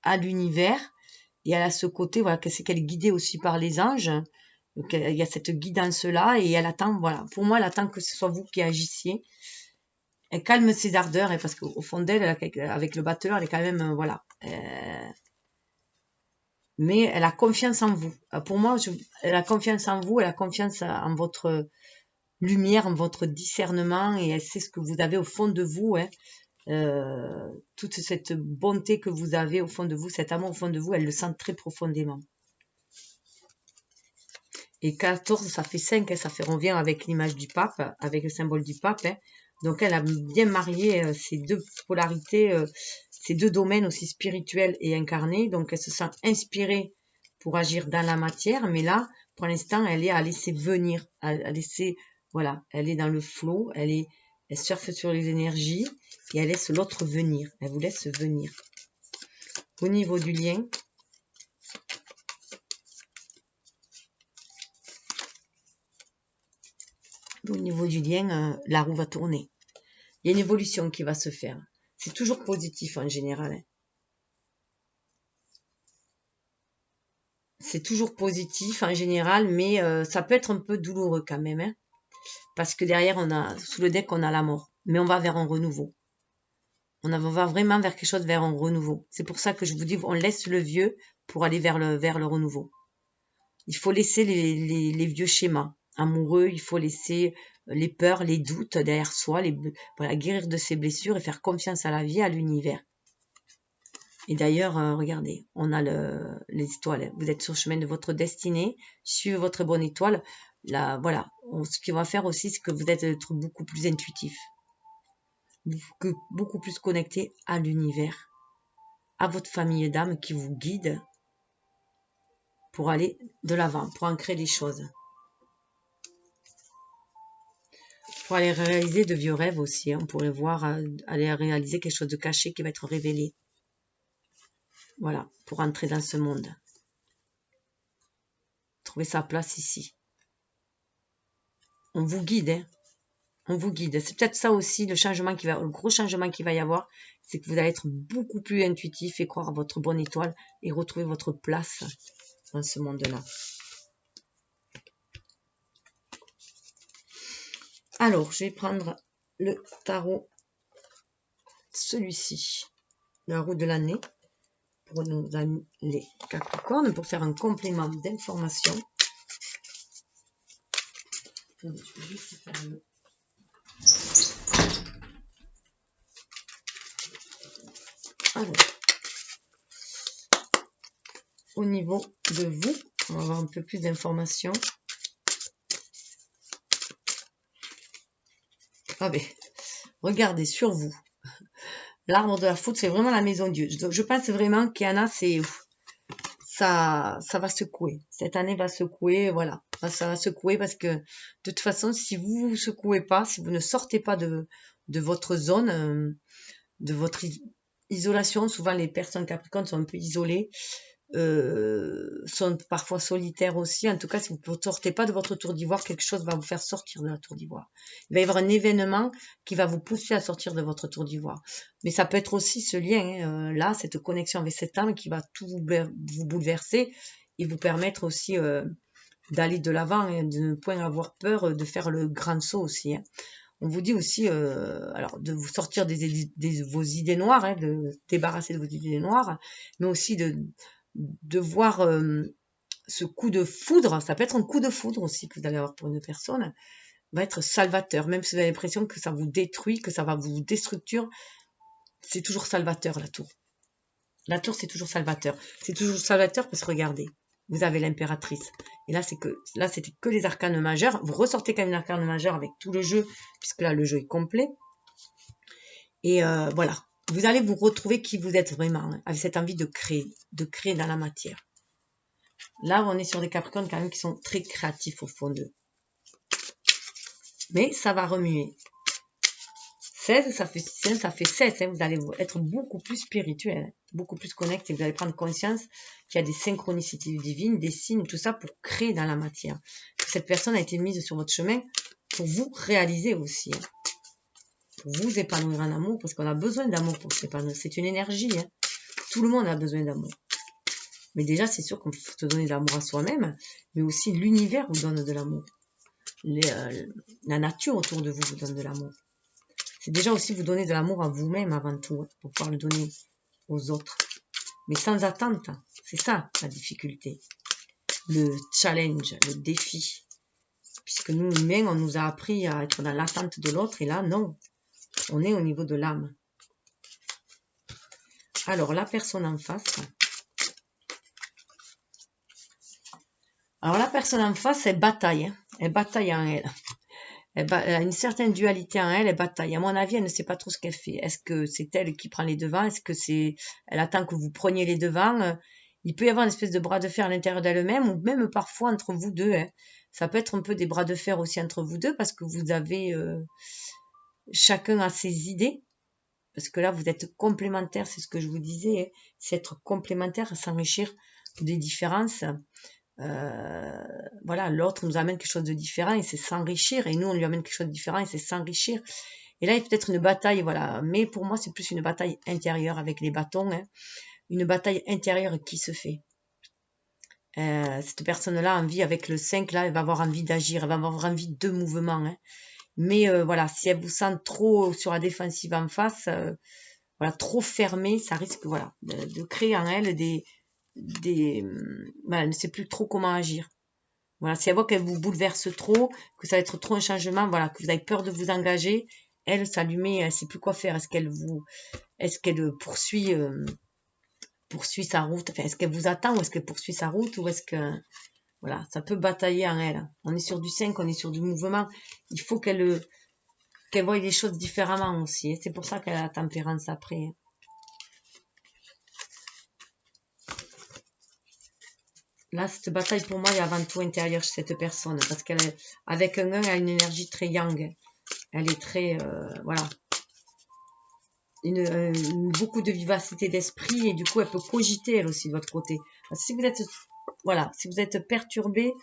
à l'univers, et elle a ce côté, voilà, c'est qu'elle est guidée aussi par les anges. Donc il y a cette guidance-là, et elle attend, voilà, pour moi, elle attend que ce soit vous qui agissiez. Elle calme ses ardeurs, parce qu'au fond d'elle, avec le batteur, elle est quand même, voilà. Mais elle a confiance en vous. Pour moi, elle a confiance en vous, elle a confiance en votre lumière, en votre discernement, et elle sait ce que vous avez au fond de vous. Hein. Toute cette bonté que vous avez au fond de vous, cet amour au fond de vous, elle le sent très profondément. Et 14, ça fait 5, hein, ça fait revient avec l'image du pape, avec le symbole du pape. Hein. Donc elle a bien marié ces deux polarités, ces deux domaines aussi spirituels et incarnés. Donc elle se sent inspirée pour agir dans la matière, mais là, pour l'instant, elle est à laisser venir, à laisser, voilà, elle est dans le flot, elle surfe sur les énergies et elle laisse l'autre venir. Elle vous laisse venir. Au niveau du lien, la roue va tourner. Il y a une évolution qui va se faire. C'est toujours positif en général. Hein. c'est toujours positif en général, mais ça peut être un peu douloureux quand même, hein, parce que derrière, sous le deck, on a la mort. Mais on va vers un renouveau. On va vraiment vers quelque chose, vers un renouveau. C'est pour ça que je vous dis, on laisse le vieux pour aller vers le renouveau. Il faut laisser les vieux schémas amoureux, il faut laisser les peurs, les doutes derrière soi, voilà, guérir de ses blessures et faire confiance à la vie, à l'univers. Et d'ailleurs, regardez, on a les étoiles. Vous êtes sur le chemin de votre destinée. Suivez votre bonne étoile. Là, voilà. Ce qu'on va faire aussi, c'est que vous êtes beaucoup plus intuitif, beaucoup plus connecté à l'univers, à votre famille d'âme qui vous guide pour aller de l'avant, pour ancrer les choses, pour aller réaliser de vieux rêves aussi. On pourrait voir aller réaliser quelque chose de caché qui va être révélé. Voilà, pour entrer dans ce monde. Trouver sa place ici. On vous guide, hein. On vous guide. C'est peut-être ça aussi le gros changement qu'il va y avoir, c'est que vous allez être beaucoup plus intuitif et croire à votre bonne étoile et retrouver votre place dans ce monde-là. Alors, je vais prendre le tarot, celui-ci, la roue de l'année, pour nos amis les Capricornes, pour faire un complément d'information. Je vais juste faire le... Alors, au niveau de vous, on va avoir un peu plus d'informations. Ah ben, regardez sur vous. L'arbre de la foudre, c'est vraiment la maison de Dieu. Je pense vraiment qu'il y en a, ça va secouer. Cette année va secouer, voilà. Ça va secouer parce que de toute façon, si vous ne secouez pas, si vous ne sortez pas de votre zone, de votre isolation, souvent les personnes capricornes sont un peu isolées, sont parfois solitaires aussi. En tout cas, si vous ne sortez pas de votre tour d'ivoire, quelque chose va vous faire sortir de la tour d'ivoire. Il va y avoir un événement qui va vous pousser à sortir de votre tour d'ivoire. Mais ça peut être aussi ce lien, là, cette connexion avec cette âme qui va tout vous bouleverser et vous permettre aussi d'aller de l'avant et de ne point avoir peur de faire le grand saut aussi. Hein. On vous dit aussi alors de vous sortir vos idées noires, hein, de débarrasser de vos idées noires, mais aussi de voir ce coup de foudre, ça peut être un coup de foudre aussi que vous allez avoir pour une personne, va être salvateur, même si vous avez l'impression que ça vous détruit, que ça va vous déstructure, c'est toujours salvateur la tour. La tour, c'est toujours salvateur. C'est toujours salvateur parce que regardez, vous avez l'impératrice. Et là, c'était que les arcanes majeurs. Vous ressortez quand même l'arcane majeur avec tout le jeu, puisque là, le jeu est complet. Et voilà, vous allez vous retrouver qui vous êtes vraiment, hein, avec cette envie de créer dans la matière. Là, on est sur des Capricornes quand même qui sont très créatifs au fond d'eux. Mais ça va remuer. 16, ça fait 7. Hein, vous allez être beaucoup plus spirituel, hein, beaucoup plus connecté. Vous allez prendre conscience qu'il y a des synchronicités divines, des signes, tout ça pour créer dans la matière. Cette personne a été mise sur votre chemin pour vous réaliser aussi. Hein, pour vous épanouir en amour, parce qu'on a besoin d'amour pour s'épanouir. C'est une énergie. Hein. Tout le monde a besoin d'amour. Mais déjà, c'est sûr qu'on peut se donner de l'amour à soi-même, mais aussi l'univers vous donne de l'amour. La nature autour de vous donne de l'amour. C'est déjà aussi vous donner de l'amour à vous-même avant tout, hein, pour pouvoir le donner aux autres. Mais sans attente, c'est ça la difficulté. Le challenge, le défi. Puisque nous, humains, on nous a appris à être dans l'attente de l'autre, et là, non. On est au niveau de l'âme. Alors, la personne en face... Alors, la personne en face, elle bataille. Hein. Elle bataille en elle. Elle a une certaine dualité en elle, elle bataille. À mon avis, elle ne sait pas trop ce qu'elle fait. Est-ce que c'est elle qui prend les devants? Est-ce que elle attend que vous preniez les devants? Il peut y avoir une espèce de bras de fer à l'intérieur d'elle-même, ou même parfois entre vous deux. Hein. Ça peut être un peu des bras de fer aussi entre vous deux, parce que vous avez chacun a ses idées. Parce que là, vous êtes complémentaires, c'est ce que je vous disais. Hein. C'est être complémentaire, s'enrichir des différences. Voilà, l'autre nous amène quelque chose de différent et c'est s'enrichir, et nous on lui amène quelque chose de différent et c'est s'enrichir. Et là il y a peut-être une bataille, voilà, mais pour moi c'est plus une bataille intérieure avec les bâtons, hein. Une bataille intérieure qui se fait. Cette personne-là a envie, avec le 5, là, elle va avoir envie d'agir, elle va avoir envie de mouvement. Hein. Mais voilà, si elle vous sent trop sur la défensive en face, voilà, trop fermée, ça risque voilà, de créer en elle voilà, elle ne sait plus trop comment agir. Voilà, si elle voit qu'elle vous bouleverse trop, que ça va être trop un changement, voilà, que vous avez peur de vous engager, elle, ça lui met, elle sait plus quoi faire. Est-ce qu'elle poursuit sa route, enfin, est-ce qu'elle vous attend ou est-ce qu'elle poursuit sa route ou est-ce que, voilà, ça peut batailler en elle. On est sur du 5, on est sur du mouvement. Il faut qu'elle voie les choses différemment aussi. Et c'est pour ça qu'elle a la tempérance après. Là, cette bataille, pour moi, est avant tout intérieure chez cette personne. Parce qu'avec un 1, elle a une énergie très yang. Elle est très, voilà, beaucoup de vivacité d'esprit. Et du coup, elle peut cogiter, elle aussi, de votre côté. Parce que si vous êtes, voilà, si vous êtes perturbé,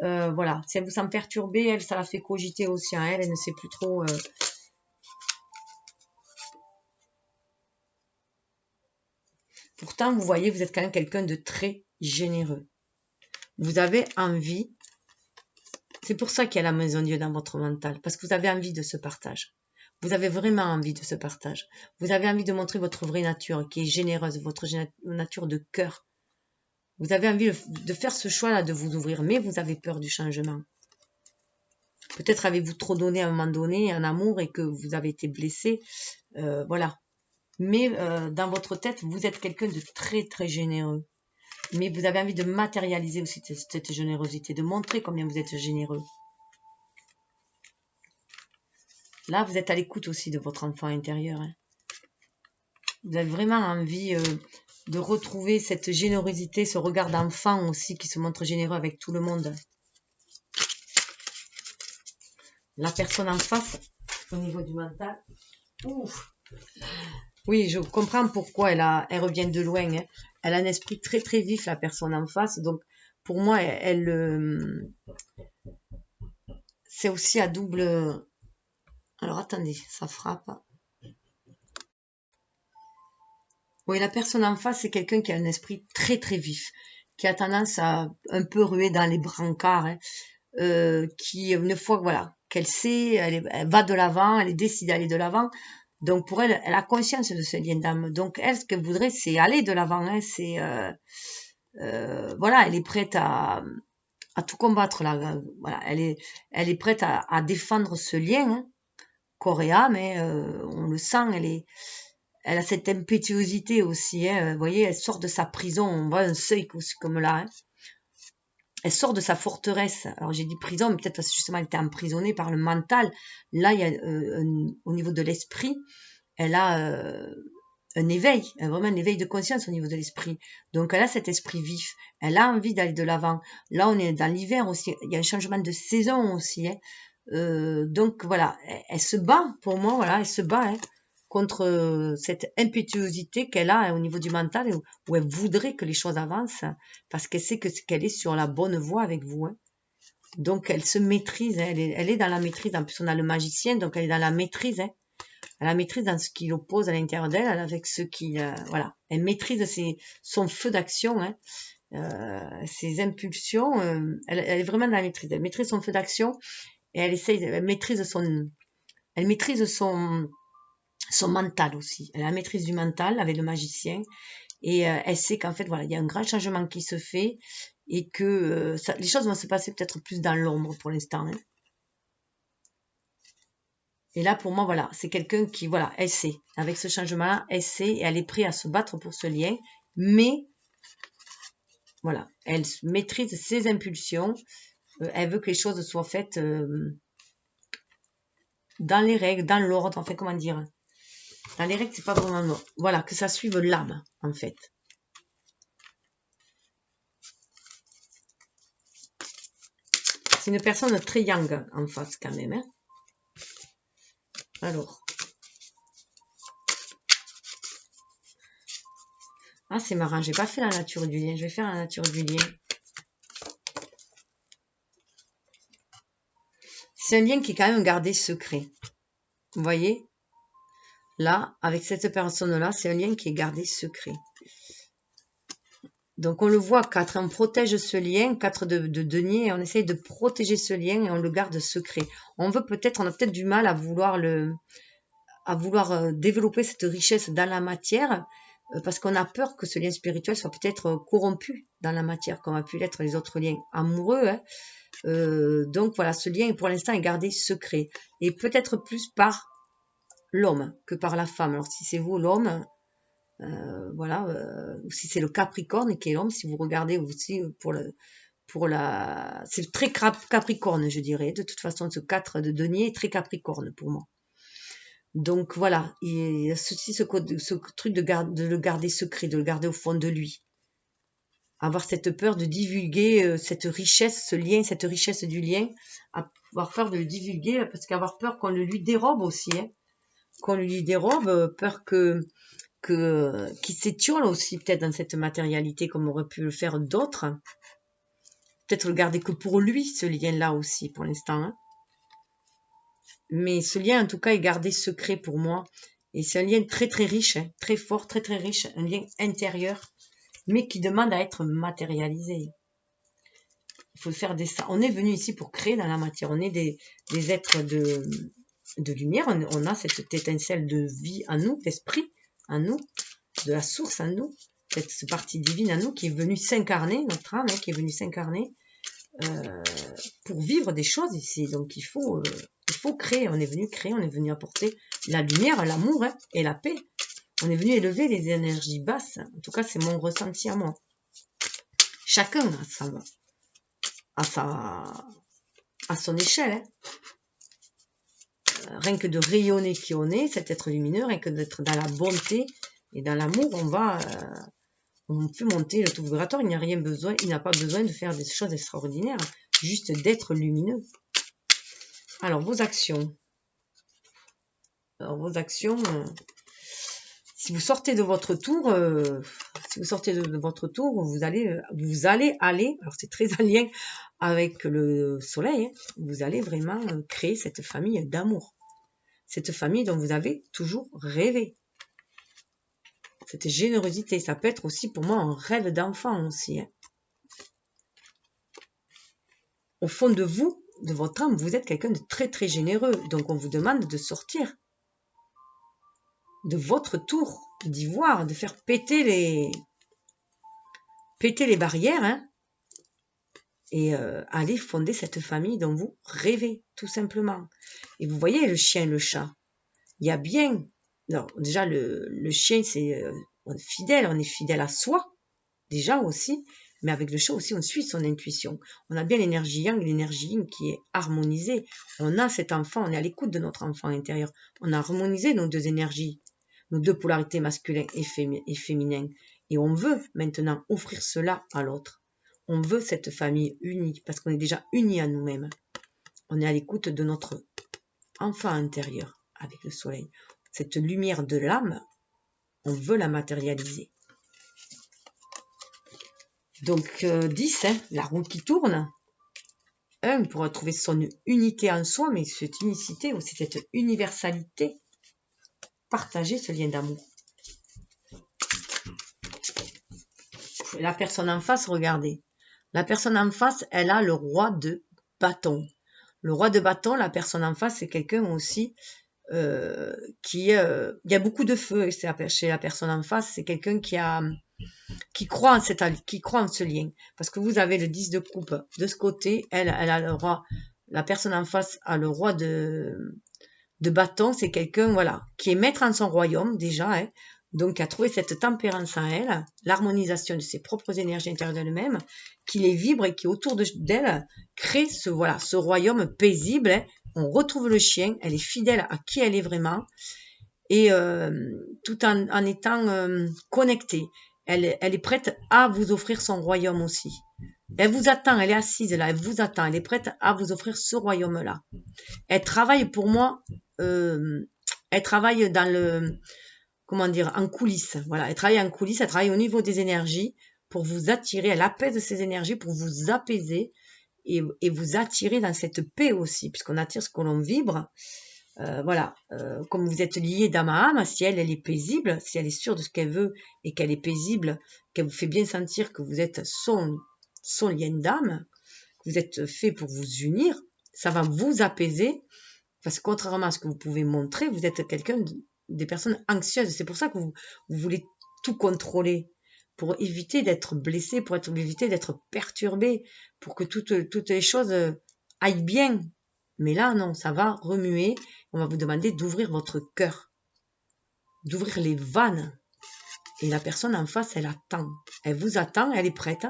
voilà, si elle vous sent perturbé, elle, ça la fait cogiter aussi. Hein, elle ne sait plus trop... Pourtant, vous voyez, vous êtes quand même quelqu'un de très généreux. Vous avez envie, c'est pour ça qu'il y a la maison Dieu dans votre mental, parce que vous avez envie de ce partage. Vous avez vraiment envie de ce partage. Vous avez envie de montrer votre vraie nature, qui est généreuse, votre nature de cœur. Vous avez envie de faire ce choix-là, de vous ouvrir, mais vous avez peur du changement. Peut-être avez-vous trop donné à un moment donné en amour et que vous avez été blessé. Voilà. Mais dans votre tête, vous êtes quelqu'un de très, très généreux. Mais vous avez envie de matérialiser aussi cette générosité, de montrer combien vous êtes généreux. Là, vous êtes à l'écoute aussi de votre enfant intérieur. Hein. Vous avez vraiment envie de retrouver cette générosité, ce regard d'enfant aussi qui se montre généreux avec tout le monde. La personne en face, au niveau du mental, ouf. Oui, je comprends pourquoi elle revient de loin. Hein. Elle a un esprit très très vif, la personne en face. Donc, pour moi, c'est aussi à double... Alors, attendez, ça frappe. Oui, la personne en face, c'est quelqu'un qui a un esprit très très vif, qui a tendance à un peu ruer dans les brancards, hein, qui, une fois voilà, qu'elle sait, elle va de l'avant, elle est décidée d'aller de l'avant. Donc pour elle, elle a conscience de ce lien d'âme. Donc elle, ce qu'elle voudrait, c'est aller de l'avant. Hein, c'est voilà, elle est prête à tout combattre là. Voilà, elle est prête à défendre ce lien, hein, corps et âme. On le sent, elle a cette impétuosité aussi. Hein, vous voyez, elle sort de sa prison. On voit un seuil comme là. Hein. Elle sort de sa forteresse. Alors j'ai dit prison, mais peut-être parce que justement elle était emprisonnée par le mental. Là, il y a au niveau de l'esprit, elle a un éveil, vraiment un éveil de conscience au niveau de l'esprit. Donc elle a cet esprit vif. Elle a envie d'aller de l'avant. Là, on est dans l'hiver aussi. Il y a un changement de saison aussi. Hein. Donc voilà, elle se bat pour moi. Voilà, elle se bat. Hein, contre cette impétuosité qu'elle a au niveau du mental où elle voudrait que les choses avancent parce qu'elle sait qu'elle est sur la bonne voie avec vous. Hein. Donc elle se maîtrise, hein, elle est dans la maîtrise. En plus on a le magicien, donc elle est dans la maîtrise. Hein. Elle la maîtrise dans ce qui l'oppose à l'intérieur d'elle, avec ce qui... voilà, elle maîtrise son feu d'action, hein, ses impulsions. Elle est vraiment dans la maîtrise. Elle maîtrise son feu d'action et elle maîtrise son mental aussi. Elle a la maîtrise du mental avec le magicien et elle sait qu'en fait, voilà, il y a un grand changement qui se fait et que les choses vont se passer peut-être plus dans l'ombre pour l'instant. Hein. Et là, pour moi, voilà, c'est quelqu'un qui, voilà, elle sait. Avec ce changement-là, elle sait et elle est prête à se battre pour ce lien. Mais, voilà, elle maîtrise ses impulsions. Elle veut que les choses soient faites dans les règles, dans l'ordre, enfin, comment dire. Dans les règles, c'est pas vraiment l'ordre. Voilà, que ça suive l'âme, en fait. C'est une personne très yang en face, quand même. Hein. Alors. Ah, c'est marrant, j'ai pas fait la nature du lien. Je vais faire la nature du lien. C'est un lien qui est quand même gardé secret. Vous voyez? Là, avec cette personne-là, c'est un lien qui est gardé secret. Donc on le voit, 4, on protège ce lien, 4 de denier, et on essaye de protéger ce lien et on le garde secret. On a peut-être du mal à vouloir développer cette richesse dans la matière, parce qu'on a peur que ce lien spirituel soit peut-être corrompu dans la matière, comme a pu l'être les autres liens amoureux. Hein. Donc voilà, ce lien pour l'instant est gardé secret, et peut-être plus par l'homme que par la femme. Alors si c'est vous l'homme, voilà, ou si c'est le Capricorne qui est l'homme, si vous regardez aussi c'est très Capricorne, je dirais. De toute façon, ce 4 de denier est très Capricorne pour moi. Donc voilà, il y a ce truc de le garder secret, de le garder au fond de lui. Avoir cette peur de divulguer cette richesse, ce lien, cette richesse du lien, avoir peur de le divulguer, parce qu'avoir peur qu'on le lui dérobe aussi, hein, qu'on lui dérobe, peur qu'il s'étiole aussi peut-être dans cette matérialité comme aurait pu le faire d'autres. Peut-être le garder que pour lui, ce lien-là aussi, pour l'instant. Hein. Mais ce lien, en tout cas, est gardé secret pour moi. Et c'est un lien très, très riche, hein, très fort, très, très riche, un lien intérieur, mais qui demande à être matérialisé. Il faut faire on est venu ici pour créer dans la matière. On est des êtres de lumière. On a cette étincelle de vie en nous, d'esprit en nous, de la source en nous, cette partie divine en nous qui est venue s'incarner, notre âme, hein, qui est venue s'incarner pour vivre des choses ici. Donc il faut créer. On est venu créer, on est venu apporter la lumière, l'amour, hein, et la paix. On est venu élever les énergies basses. En tout cas, c'est mon ressenti à moi. Chacun à son échelle. Hein. Rien que de rayonner qui on est, cet être lumineux, rien que d'être dans la bonté et dans l'amour, on peut monter le tout vibratoire. Il n'a pas besoin de faire des choses extraordinaires, juste d'être lumineux. Alors, vos actions. Si vous sortez de votre tour, vous allez aller, alors c'est très en lien avec le soleil, hein, vous allez vraiment créer cette famille d'amour. Cette famille dont vous avez toujours rêvé. Cette générosité, ça peut être aussi pour moi un rêve d'enfant aussi. Hein. Au fond de vous, de votre âme, vous êtes quelqu'un de très très généreux. Donc on vous demande de sortir de votre tour d'ivoire, de faire péter les barrières, hein, et aller fonder cette famille dont vous rêvez, tout simplement. Et vous voyez le chien, le chat, il y a bien... Non, déjà, le chien, on est fidèle à soi, déjà aussi, mais avec le chat aussi, on suit son intuition. On a bien l'énergie yang et l'énergie yin qui est harmonisée. On a cet enfant, on est à l'écoute de notre enfant intérieur. On a harmonisé nos deux énergies, nos deux polarités masculines et féminines. Et on veut maintenant offrir cela à l'autre. On veut cette famille unie, parce qu'on est déjà unis à nous-mêmes. On est à l'écoute de notre enfant intérieur avec le soleil. Cette lumière de l'âme, on veut la matérialiser. Donc 10, hein, la roue qui tourne. 1 pour trouver son unité en soi, mais cette unicité aussi, cette universalité. Partager ce lien d'amour. La personne en face, regardez. La personne en face, elle a le roi de bâton. Le roi de bâton, la personne en face, c'est quelqu'un aussi il y a beaucoup de feu chez la personne en face. C'est quelqu'un qui croit en ce lien. Parce que vous avez le 10 de coupe de ce côté, elle a le roi. La personne en face a le roi de bâton. C'est quelqu'un, voilà, qui est maître en son royaume déjà, hein, donc qui a trouvé cette tempérance en elle, l'harmonisation de ses propres énergies intérieures d'elle-même, qui les vibre et qui autour d'elle crée ce royaume paisible. Hein. On retrouve le chien, elle est fidèle à qui elle est vraiment, et tout en étant connectée. Elle est prête à vous offrir son royaume aussi. Elle vous attend, elle est assise là, elle vous attend, elle est prête à vous offrir ce royaume-là. Elle travaille pour moi, elle travaille en coulisses. Voilà, elle travaille en coulisses, elle travaille au niveau des énergies pour vous attirer, elle apaise ces énergies pour vous apaiser et vous attirer dans cette paix aussi, puisqu'on attire ce que l'on vibre. Voilà, comme vous êtes lié d'âme à âme, si elle est paisible, si elle est sûre de ce qu'elle veut et qu'elle est paisible, qu'elle vous fait bien sentir que vous êtes son lien d'âme, que vous êtes fait pour vous unir, ça va vous apaiser, parce que contrairement à ce que vous pouvez montrer, vous êtes des personnes anxieuses. C'est pour ça que vous voulez tout contrôler, pour éviter d'être blessé, pour éviter d'être perturbé, pour que toutes les choses aillent bien. Mais là, non, ça va remuer. On va vous demander d'ouvrir votre cœur, d'ouvrir les vannes. Et la personne en face, elle attend. Elle vous attend, elle est prête.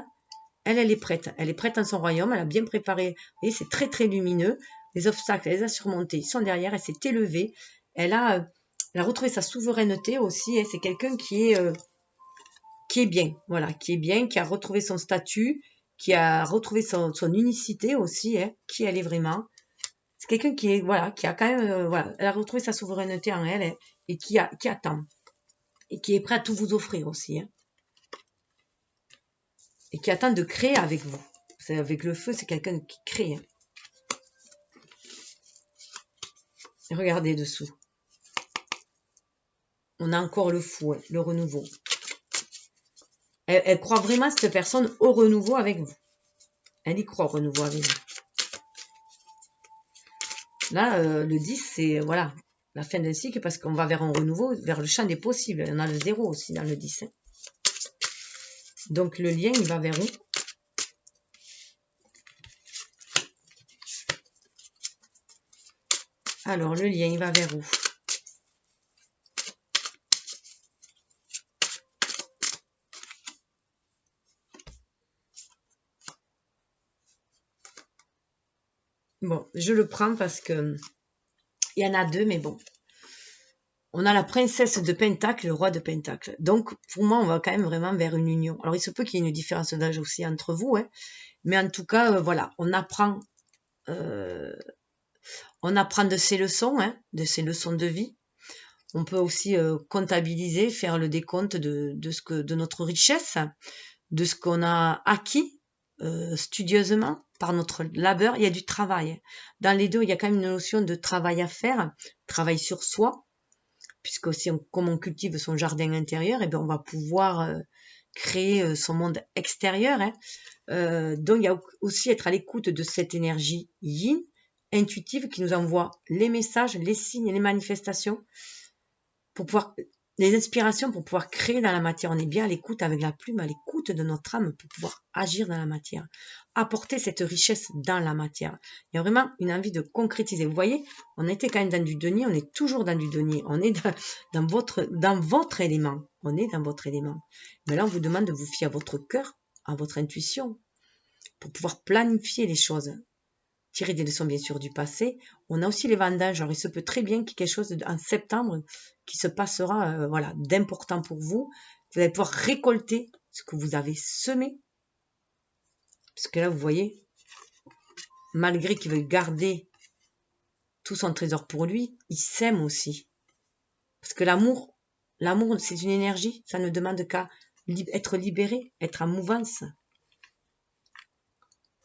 Elle est prête. Elle est prête dans son royaume, elle a bien préparé. Vous voyez, c'est très, très lumineux. Les obstacles, elle les a surmontés. Ils sont derrière, elle s'est élevée. Elle a retrouvé sa souveraineté aussi. C'est quelqu'un qui est bien. Voilà, qui est bien, qui a retrouvé son statut, qui a retrouvé son unicité aussi, qui elle est vraiment. C'est quelqu'un qui est, voilà, qui a quand même, voilà, elle a retrouvé sa souveraineté en elle et qui attend. Et qui est prêt à tout vous offrir aussi. Et qui attend de créer avec vous. Avec le feu, c'est quelqu'un qui crée. Regardez dessous. On a encore le fou, le renouveau. Elle croit vraiment, cette personne, au renouveau avec vous. Elle y croit au renouveau avec vous. Là, le 10, c'est voilà, la fin d'un cycle, parce qu'on va vers un renouveau, vers le champ des possibles. Il y en a le 0 aussi dans le 10. Donc le lien, il va vers où? Alors, le lien, il va vers où? Bon, je le prends parce que il y en a deux, mais bon. On a la princesse de Pentacle et le roi de Pentacle. Donc, pour moi, on va quand même vraiment vers une union. Alors, il se peut qu'il y ait une différence d'âge aussi entre vous, mais en tout cas, voilà, on apprend de ces leçons, de ces leçons de vie. On peut aussi comptabiliser, faire le décompte de notre richesse, de ce qu'on a acquis studieusement par notre labeur. Il y a du travail. Dans les deux, il y a quand même une notion de travail à faire, travail sur soi, puisque aussi comme on cultive son jardin intérieur, et bien on va pouvoir créer son monde extérieur. Donc il y a aussi être à l'écoute de cette énergie yin, intuitive, qui nous envoie les messages, les signes, les manifestations, pour pouvoir, les inspirations pour pouvoir créer dans la matière. On est bien à l'écoute avec la plume, à l'écoute de notre âme pour pouvoir agir dans la matière, apporter cette richesse dans la matière. Il y a vraiment une envie de concrétiser. Vous voyez, on était quand même dans du denier, on est toujours dans du denier, on est dans votre élément. On est dans votre élément. Mais là, on vous demande de vous fier à votre cœur, à votre intuition, pour pouvoir planifier les choses. Tirer des leçons bien sûr du passé. On a aussi les vendanges. Alors il se peut très bien qu'il y ait quelque chose en septembre qui se passera voilà, d'important pour vous. Vous allez pouvoir récolter ce que vous avez semé. Parce que là, vous voyez, malgré qu'il veuille garder tout son trésor pour lui, il sème aussi. Parce que l'amour, c'est une énergie. Ça ne demande qu'à être libéré, être en mouvance.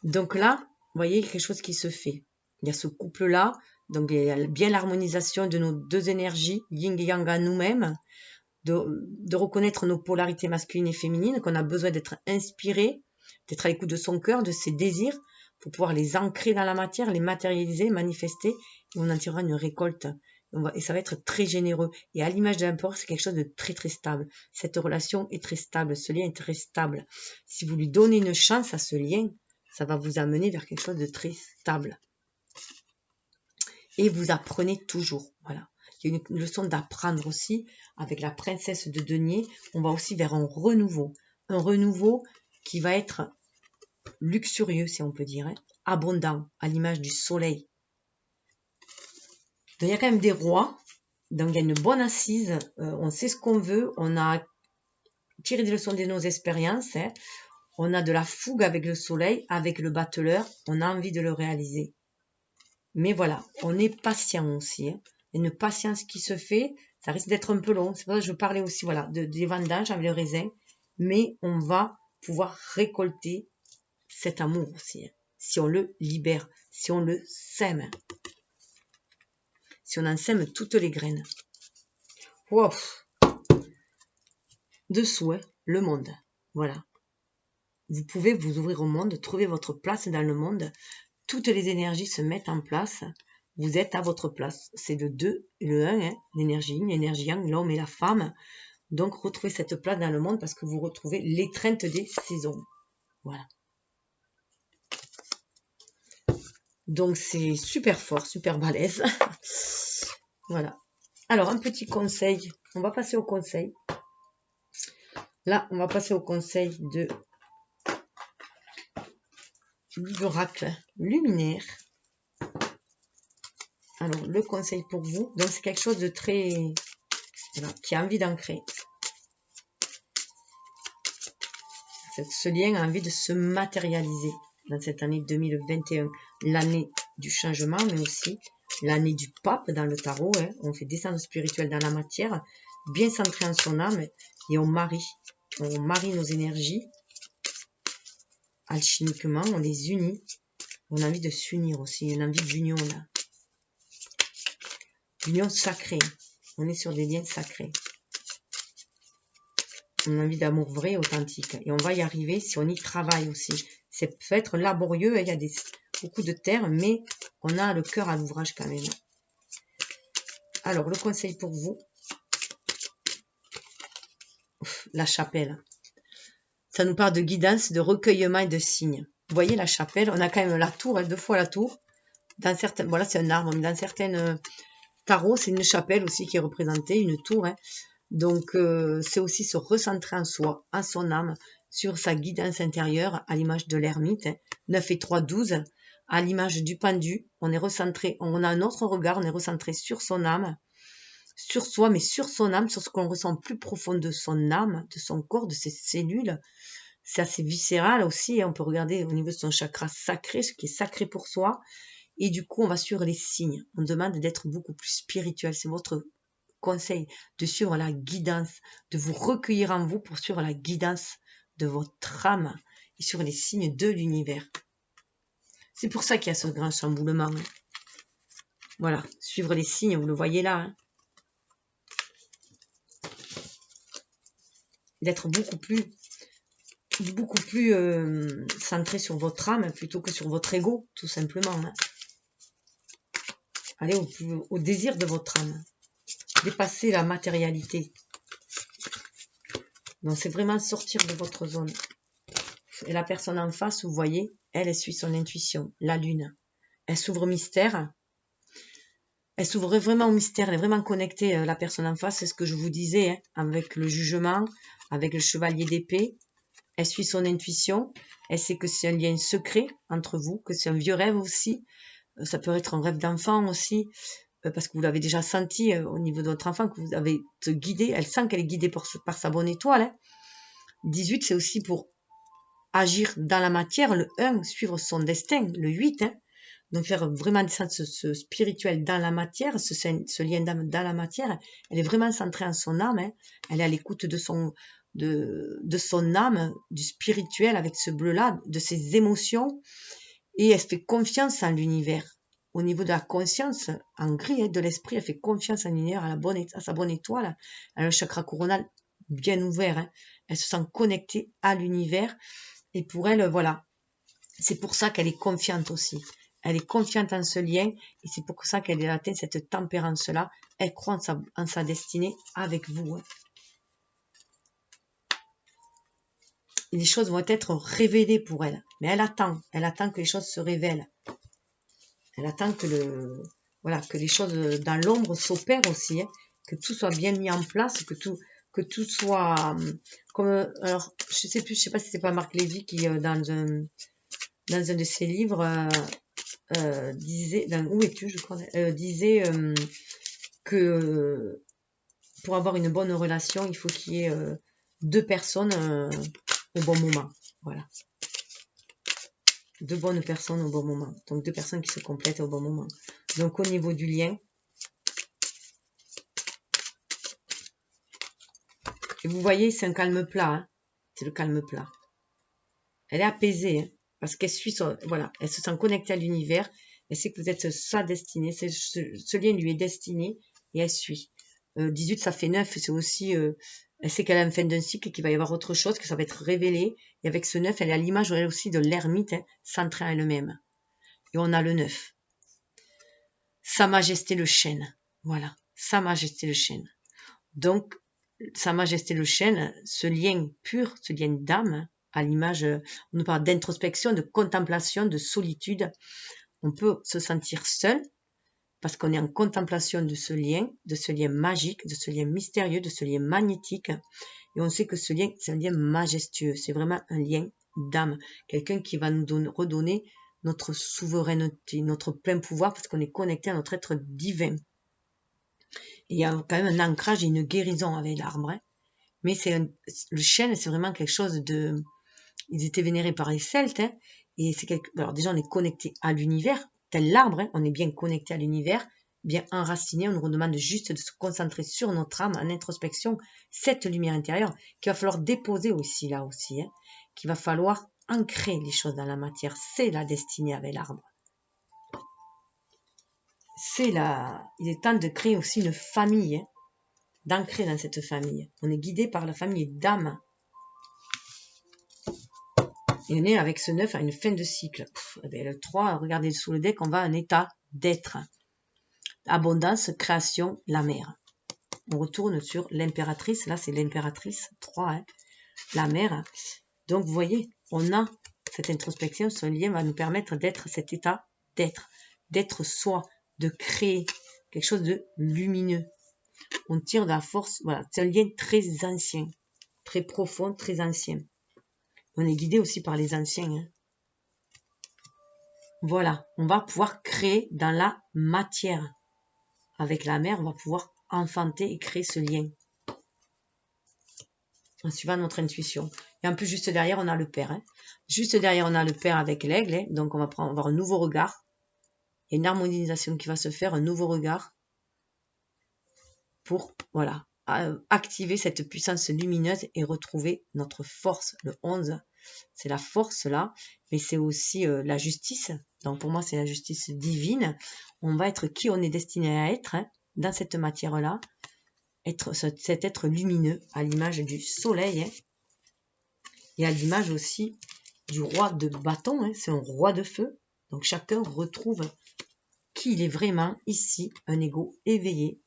Donc là, vous voyez, il y a quelque chose qui se fait. Il y a ce couple-là, donc il y a bien l'harmonisation de nos deux énergies, yin et yang à nous-mêmes, de reconnaître nos polarités masculines et féminines, qu'on a besoin d'être inspiré, d'être à l'écoute de son cœur, de ses désirs, pour pouvoir les ancrer dans la matière, les matérialiser, manifester, et on en tirera une récolte. Et ça va être très généreux. Et à l'image de l'import, c'est quelque chose de très très stable. Cette relation est très stable, ce lien est très stable. Si vous lui donnez une chance à ce lien, ça va vous amener vers quelque chose de très stable. Et vous apprenez toujours. Voilà. Il y a une leçon d'apprendre aussi. Avec la princesse de denier, on va aussi vers un renouveau. Un renouveau qui va être luxurieux, si on peut dire, abondant, à l'image du soleil. Donc, il y a quand même des rois. Donc, il y a une bonne assise. On sait ce qu'on veut. On a tiré des leçons de nos expériences. On a de la fougue avec le soleil, avec le battleur. On a envie de le réaliser. Mais voilà, on est patient aussi. Il y a une patience qui se fait. Ça risque d'être un peu long. C'est pour ça que je parlais aussi voilà, des vendanges avec le raisin. Mais on va pouvoir récolter cet amour aussi. Si on le libère, si on le sème. si on en sème toutes les graines. Wow. Dessous, hein, le monde. Voilà. Vous pouvez vous ouvrir au monde, trouver votre place dans le monde. Toutes les énergies se mettent en place. Vous êtes à votre place. C'est le 2 et le 1, hein, l'énergie yin, l'énergie yang, l'homme et la femme. Donc, retrouvez cette place dans le monde parce que vous retrouvez l'étreinte des saisons. Voilà. Donc, c'est super fort, super balèze. Voilà. Alors, un petit conseil. On va passer au conseil. Là, on va passer au conseil de l'oracle luminaire. Alors, le conseil pour vous, donc c'est quelque chose de très... Voilà, qui a envie d'ancrer. Ce lien a envie de se matérialiser dans cette année 2021, l'année du changement, mais aussi l'année du pape dans le tarot. Hein. On fait descendre spirituel dans la matière, bien centré en son âme, et on marie nos énergies alchimiquement, on les unit. On a envie de s'unir aussi, une envie d'union là. L'union sacrée. On est sur des liens sacrés. On a envie d'amour vrai, authentique. Et on va y arriver si on y travaille aussi. Ça peut être laborieux, il y a beaucoup de terre, mais on a le cœur à l'ouvrage quand même. Alors, le conseil pour vous, la chapelle. Ça nous parle de guidance, de recueillement et de signes. Vous voyez la chapelle, on a quand même la tour, hein, 2 fois la tour. Dans certaines, voilà, c'est un arbre, mais dans certaines tarots, c'est une chapelle aussi qui est représentée, une tour. Hein. Donc, c'est aussi se recentrer en soi, en son âme, sur sa guidance intérieure, à l'image de l'ermite. Hein. 9 et 3, 12. À l'image du pendu, on est recentré, on a un autre regard, on est recentré sur son âme, sur soi, mais sur son âme, sur ce qu'on ressent plus profond de son âme, de son corps, de ses cellules. C'est assez viscéral aussi, hein. On peut regarder au niveau de son chakra sacré, ce qui est sacré pour soi. Et du coup, on va suivre les signes. On demande d'être beaucoup plus spirituel. C'est votre conseil, de suivre la guidance, de vous recueillir en vous pour suivre la guidance de votre âme et sur les signes de l'univers. C'est pour ça qu'il y a ce grand chamboulement. Hein. Voilà, suivre les signes, vous le voyez là. Hein. D'être beaucoup plus centré sur votre âme plutôt que sur votre ego, tout simplement. Hein. Allez au désir de votre âme. Dépasser la matérialité. Donc, c'est vraiment sortir de votre zone. Et la personne en face, vous voyez, elle suit son intuition, la lune. Elle s'ouvre au mystère. Elle s'ouvre vraiment au mystère. Elle est vraiment connectée, la personne en face. C'est ce que je vous disais, hein, avec le jugement, avec le chevalier d'épée. Elle suit son intuition. Elle sait que c'est un lien secret entre vous, que c'est un vieux rêve aussi. Ça peut être un rêve d'enfant aussi, parce que vous l'avez déjà senti au niveau de votre enfant, que vous avez été guidé. Elle sent qu'elle est guidée par sa bonne étoile. Hein. 18, c'est aussi pour agir dans la matière. Le 1, suivre son destin. Le 8, hein, donc faire vraiment descendre ce spirituel dans la matière, ce lien d'âme dans la matière. Elle est vraiment centrée en son âme. Hein. Elle est à l'écoute de son âme, du spirituel avec ce bleu-là, de ses émotions. Et elle fait confiance en l'univers. Au niveau de la conscience, en gris, hein, de l'esprit, elle fait confiance en l'univers, à sa bonne étoile. Elle a le chakra coronal bien ouvert. Hein. Elle se sent connectée à l'univers. Et pour elle, voilà. C'est pour ça qu'elle est confiante aussi. Elle est confiante en ce lien. Et c'est pour ça qu'elle a atteint cette tempérance-là. Elle croit en sa destinée avec vous. Hein. Et les choses vont être révélées pour elle. Mais elle attend que les choses se révèlent. Elle attend que les choses dans l'ombre s'opèrent aussi, hein, que tout soit bien mis en place, que tout soit comme. Alors, je sais pas si c'est pas Marc Lévy qui dans un de ses livres disait, où es-tu, je crois, disait que pour avoir une bonne relation, il faut qu'il y ait 2 personnes au bon moment. Voilà. 2 bonnes personnes au bon moment. Donc 2 personnes qui se complètent au bon moment. Donc au niveau du lien. Et vous voyez, c'est un calme plat. Hein. C'est le calme plat. Elle est apaisée. Hein, parce qu'elle suit elle se sent connectée à l'univers. Elle sait que vous êtes sa destinée. Ce lien lui est destiné et elle suit. 18, ça fait 9. C'est aussi... elle sait qu'elle a une fin d'un cycle et qu'il va y avoir autre chose, que ça va être révélé. Et avec ce 9, elle est à l'image elle aussi de l'ermite, hein, centrée en elle-même. Et on a le 9. Sa Majesté le chêne. Voilà. Sa Majesté le chêne. Donc, Sa Majesté le chêne, ce lien pur, ce lien d'âme, à l'image, on nous parle d'introspection, de contemplation, de solitude. On peut se sentir seul parce qu'on est en contemplation de ce lien magique, de ce lien mystérieux, de ce lien magnétique. Et on sait que ce lien, c'est un lien majestueux. C'est vraiment un lien d'âme. Quelqu'un qui va nous redonner notre souveraineté, notre plein pouvoir parce qu'on est connecté à notre être divin. Et il y a quand même un ancrage et une guérison avec l'arbre. Hein. Mais le chêne, c'est vraiment quelque chose de... Ils étaient vénérés par les Celtes. Hein, et alors déjà, on est connecté à l'univers. Tel l'arbre, hein, on est bien connecté à l'univers, bien enraciné. On nous redemande juste de se concentrer sur notre âme, en introspection, cette lumière intérieure qu'il va falloir déposer aussi, là aussi. Hein, qu'il va falloir ancrer les choses dans la matière. C'est la destinée avec l'arbre. Il est temps de créer aussi une famille, hein, d'ancrer dans cette famille. On est guidé par la famille d'âme. Et on est avec ce 9 à une fin de cycle. Le 3, regardez sous le deck, on va à un état d'être. Abondance, création, la mer. On retourne sur l'impératrice. Là, c'est l'impératrice 3, hein, la mer. Donc, vous voyez, on a cette introspection. Ce lien va nous permettre d'être cet état d'être soi, de créer quelque chose de lumineux. On tire de la force. Voilà, c'est un lien très ancien, très profond, très ancien. On est guidé aussi par les anciens. Hein. Voilà, on va pouvoir créer dans la matière. Avec la mer, on va pouvoir enfanter et créer ce lien. En suivant notre intuition. Et en plus, juste derrière, on a le père. Hein. Juste derrière, on a le père avec l'aigle. Hein. Donc, on va avoir un nouveau regard. Il y a une harmonisation qui va se faire, un nouveau regard. Pour, voilà, activer cette puissance lumineuse et retrouver notre force. Le 11, c'est la force là, mais c'est aussi la justice. Donc pour moi, c'est la justice divine. On va être qui on est destiné à être, hein, dans cette matière-là. Être cet être lumineux, à l'image du soleil, hein, et à l'image aussi du roi de bâton. Hein, c'est un roi de feu. Donc chacun retrouve qui il est vraiment ici, un ego éveillé.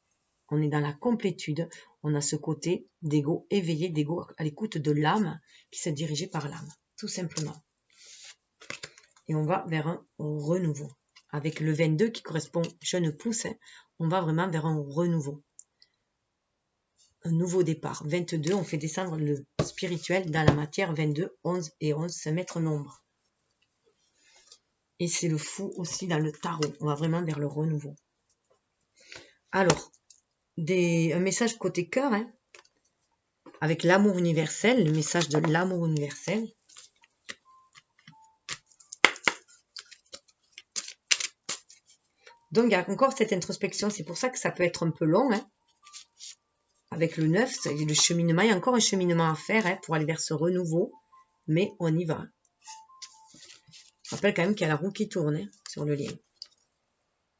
On est dans la complétude, on a ce côté d'ego éveillé, d'ego à l'écoute de l'âme qui s'est dirigé par l'âme, tout simplement. Et on va vers un renouveau. Avec le 22 qui correspond jeune pousse, hein, on va vraiment vers un renouveau. Un nouveau départ. 22, on fait descendre le spirituel dans la matière. 22, 11 et 11, c'est maître nombre. Et c'est le fou aussi dans le tarot. On va vraiment vers le renouveau. Alors, un message côté cœur, hein, avec l'amour universel, le message de l'amour universel. Donc, il y a encore cette introspection. C'est pour ça que ça peut être un peu long. Hein. Avec le 9, le cheminement, il y a encore un cheminement à faire, hein, pour aller vers ce renouveau. Mais on y va. Je rappelle quand même qu'il y a la roue qui tourne, hein, sur le lien.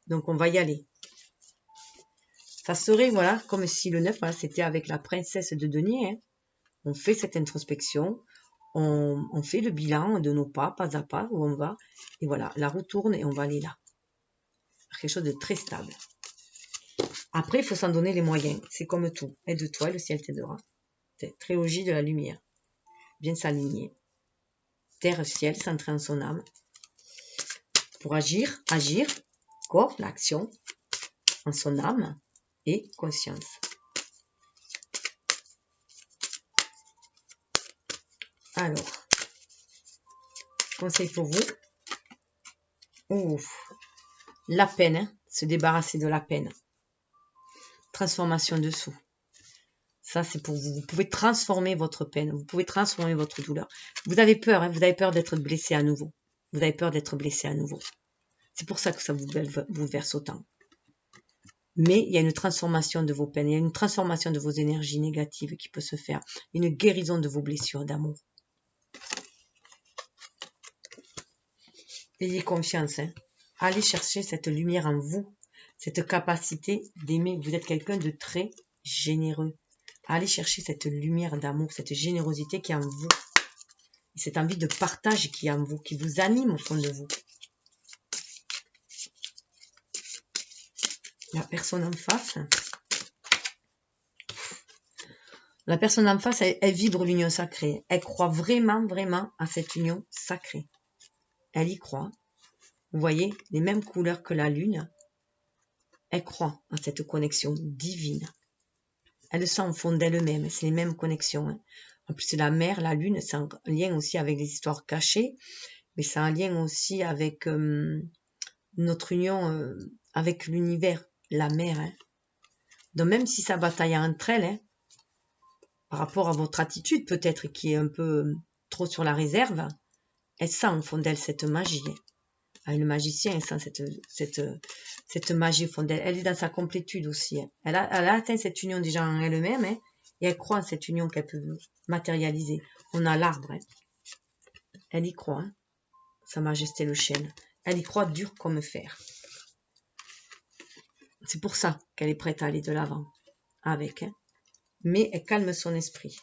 Donc, on va y aller. Ça serait, voilà, comme si le 9, voilà, c'était avec la princesse de denier. Hein. On fait cette introspection. On fait le bilan de nos pas à pas, où on va. Et voilà, la roue tourne et on va aller là. Quelque chose de très stable. Après, il faut s'en donner les moyens. C'est comme tout. Aide-toi, le ciel t'aidera. C'est trilogie de la lumière. Bien s'aligner. Terre, ciel, centré en son âme. Pour agir, corps, l'action, en son âme et conscience. Alors, conseil pour vous. La peine, hein, se débarrasser de la peine. Transformation dessous. Ça, c'est pour vous. Vous pouvez transformer votre peine. Vous pouvez transformer votre douleur. Vous avez peur, hein, vous avez peur d'être blessé à nouveau. Vous avez peur d'être blessé à nouveau. C'est pour ça que ça vous verse autant. Mais il y a une transformation de vos peines. Il y a une transformation de vos énergies négatives qui peut se faire. Une guérison de vos blessures d'amour. Ayez confiance, hein. Allez chercher cette lumière en vous, cette capacité d'aimer. Vous êtes quelqu'un de très généreux. Allez chercher cette lumière d'amour, cette générosité qui est en vous. Et cette envie de partage qui est en vous, qui vous anime au fond de vous. La personne en face, elle vibre l'union sacrée. Elle croit vraiment, vraiment à cette union sacrée. Elle y croit. Vous voyez, les mêmes couleurs que la lune. Elle croit à cette connexion divine. Elle le sent au fond d'elle-même. C'est les mêmes connexions. Hein. En plus, la mer, la lune, c'est un lien aussi avec les histoires cachées. Mais c'est un lien aussi avec notre union avec l'univers, la mer. Hein. Donc même si ça bataille entre elles, hein, par rapport à votre attitude peut-être qui est un peu trop sur la réserve, elle sent au fond d'elle cette magie. Hein. Le magicien, elle sent cette magie au fond d'elle. Elle est dans sa complétude aussi. Hein. Elle a atteint cette union déjà en elle-même hein, et elle croit en cette union qu'elle peut matérialiser. On a l'arbre. Hein. Elle y croit. Hein. Sa majesté le chêne. Elle y croit dur comme fer. C'est pour ça qu'elle est prête à aller de l'avant avec. Hein. Mais elle calme son esprit.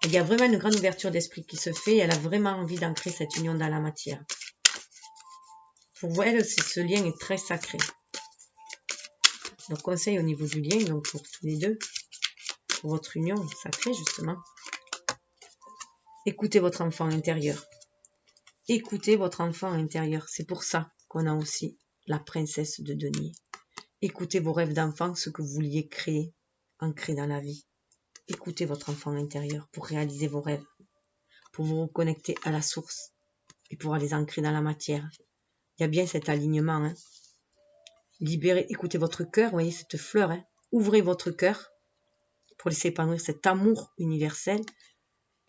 Il y a vraiment une grande ouverture d'esprit qui se fait. Elle a vraiment envie d'ancrer cette union dans la matière. Pour elle, ce lien est très sacré. Donc, conseil au niveau du lien, donc pour tous les deux, pour votre union sacrée, justement. Écoutez votre enfant intérieur. Écoutez votre enfant intérieur. C'est pour ça qu'on a aussi la princesse de denier. Écoutez vos rêves d'enfant, ce que vous vouliez créer, ancrer dans la vie. Écoutez votre enfant intérieur pour réaliser vos rêves, pour vous reconnecter à la source et pouvoir les ancrer dans la matière. Il y a bien cet alignement. Hein. Libérez, écoutez votre cœur, voyez cette fleur. Hein. Ouvrez votre cœur pour laisser épanouir cet amour universel.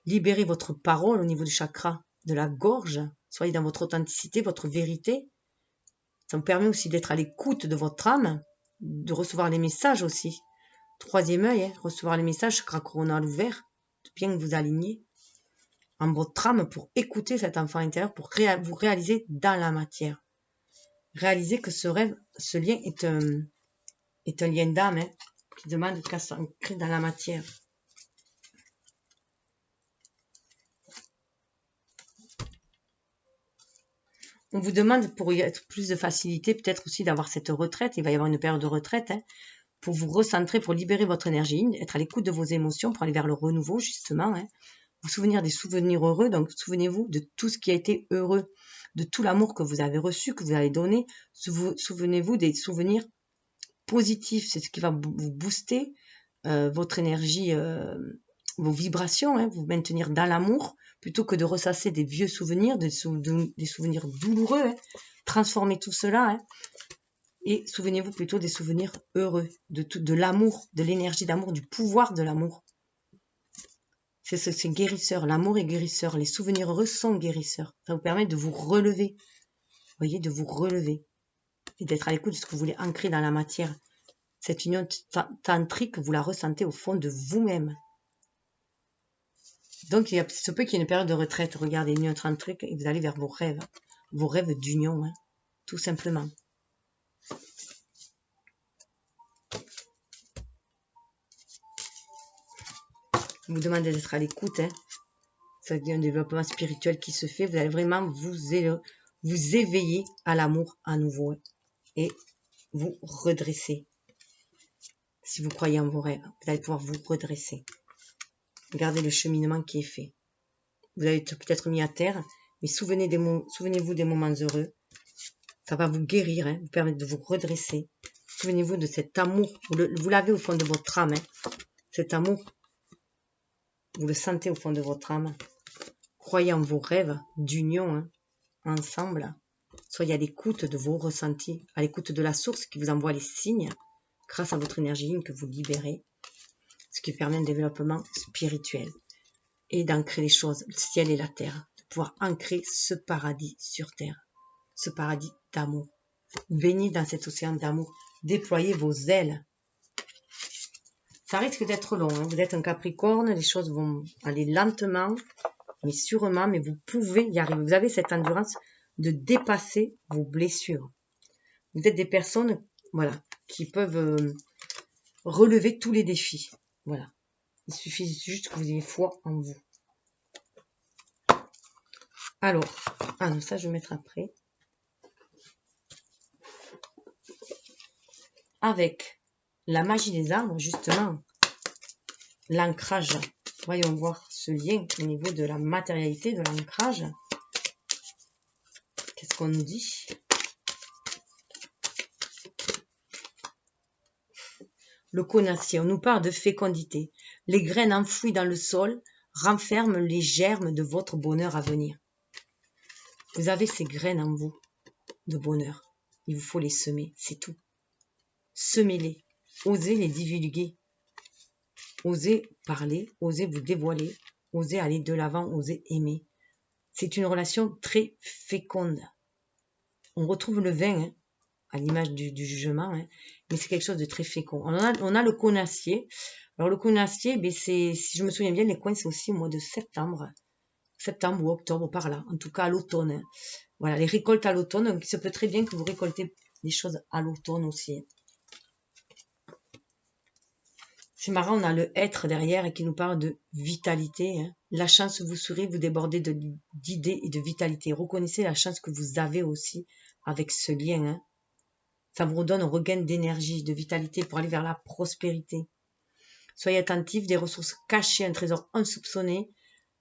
Libérez votre parole au niveau du chakra de la gorge. Soyez dans votre authenticité, votre vérité. Ça vous permet aussi d'être à l'écoute de votre âme, de recevoir les messages aussi. Troisième œil, hein, recevoir les messages, chakra coronal ouvert, de bien vous aligner en votre âme pour écouter cet enfant intérieur, pour vous réaliser dans la matière. Réalisez que ce rêve, ce lien est un lien d'âme hein, qui demande qu'à s'ancrer dans la matière. On vous demande, pour y être plus de facilité, peut-être aussi d'avoir cette retraite. Il va y avoir une période de retraite hein, pour vous recentrer, pour libérer votre énergie, être à l'écoute de vos émotions, pour aller vers le renouveau, justement. Hein. Vous souvenir des souvenirs heureux. Donc, souvenez-vous de tout ce qui a été heureux, de tout l'amour que vous avez reçu, que vous avez donné. Souvenez-vous des souvenirs positifs. C'est ce qui va vous booster votre énergie, vos vibrations, hein, vous maintenir dans l'amour, plutôt que de ressasser des vieux souvenirs, des souvenirs douloureux. Hein. Transformez tout cela. Hein, et souvenez-vous plutôt des souvenirs heureux, de l'amour, de l'énergie d'amour, du pouvoir de l'amour. C'est guérisseur. L'amour est guérisseur. Les souvenirs heureux sont guérisseurs. Ça vous permet de vous relever. Vous voyez, de vous relever. Et d'être à l'écoute de ce que vous voulez ancrer dans la matière. Cette union tantrique, vous la ressentez au fond de vous-même. Donc, il se peut qu'il y ait une période de retraite. Regardez, union tantrique, et vous allez vers vos rêves d'union, hein, tout simplement. Vous demandez d'être à l'écoute, hein. Ça devient un développement spirituel qui se fait. Vous allez vraiment vous éveiller à l'amour à nouveau hein, et vous redresser. Si vous croyez en vos rêves, vous allez pouvoir vous redresser. Regardez le cheminement qui est fait. Vous allez être peut-être mis à terre, mais souvenez-vous des moments heureux. Ça va vous guérir, hein, vous permettre de vous redresser. Souvenez-vous de cet amour. Vous l'avez au fond de votre âme. Hein. Cet amour, vous le sentez au fond de votre âme. Croyez en vos rêves d'union, hein, ensemble. Soyez à l'écoute de vos ressentis, à l'écoute de la source qui vous envoie les signes grâce à votre énergie que vous libérez, ce qui permet un développement spirituel et d'ancrer les choses, le ciel et la terre, de pouvoir ancrer ce paradis sur terre, ce paradis d'amour. Baignez dans cet océan d'amour, déployez vos ailes. Ça risque d'être long, hein. Vous êtes un Capricorne, les choses vont aller lentement, mais sûrement, mais vous pouvez y arriver. Vous avez cette endurance, de dépasser vos blessures. Vous êtes des personnes, voilà, qui peuvent relever tous les défis. Voilà. Il suffit juste que vous ayez foi en vous. Alors, ah non, ça je vais mettre après. Avec la magie des arbres, justement, l'ancrage. Voyons voir ce lien au niveau de la matérialité, de l'ancrage. Qu'est-ce qu'on nous dit? Le conacier, on nous parle de fécondité. Les graines enfouies dans le sol renferment les germes de votre bonheur à venir. Vous avez ces graines en vous de bonheur. Il vous faut les semer, c'est tout. Semez-les, osez les divulguer, osez parler, osez vous dévoiler, osez aller de l'avant, osez aimer. C'est une relation très féconde. On retrouve le vin, hein, à l'image du jugement, hein, mais c'est quelque chose de très fécond. On a le conacier. Alors le conacier, ben si je me souviens bien, les coins c'est aussi au mois de septembre ou octobre, par là, en tout cas à l'automne. Hein. Voilà, les récoltes à l'automne, donc il se peut très bien que vous récoltez des choses à l'automne aussi. C'est marrant, on a le être derrière et qui nous parle de vitalité. Hein. La chance vous sourit, vous débordez d'idées et de vitalité. Reconnaissez la chance que vous avez aussi avec ce lien. Hein. Ça vous redonne un regain d'énergie, de vitalité pour aller vers la prospérité. Soyez attentifs, des ressources cachées, un trésor insoupçonné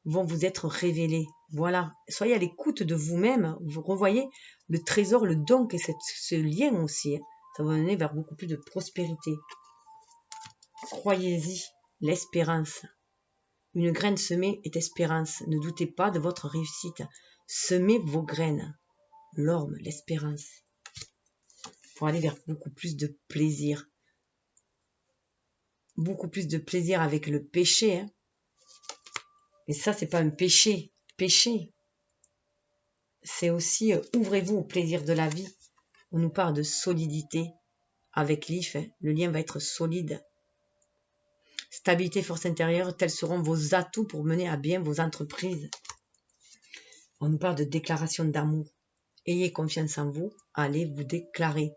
vont vous être révélés. Voilà, soyez à l'écoute de vous-même. Vous revoyez le trésor, le don et ce lien aussi. Hein. Ça va mener vers beaucoup plus de prospérité. Croyez-y, l'espérance. Une graine semée est espérance. Ne doutez pas de votre réussite. Semez vos graines. L'orme, l'espérance. Pour aller vers beaucoup plus de plaisir. Beaucoup plus de plaisir avec le péché. Hein. Et ça, c'est pas un péché. Péché. C'est aussi ouvrez-vous au plaisir de la vie. On nous parle de solidité. Avec l'IF, hein, le lien va être solide. Stabilité, force intérieure, tels seront vos atouts pour mener à bien vos entreprises. On nous parle de déclaration d'amour. Ayez confiance en vous, allez vous déclarer.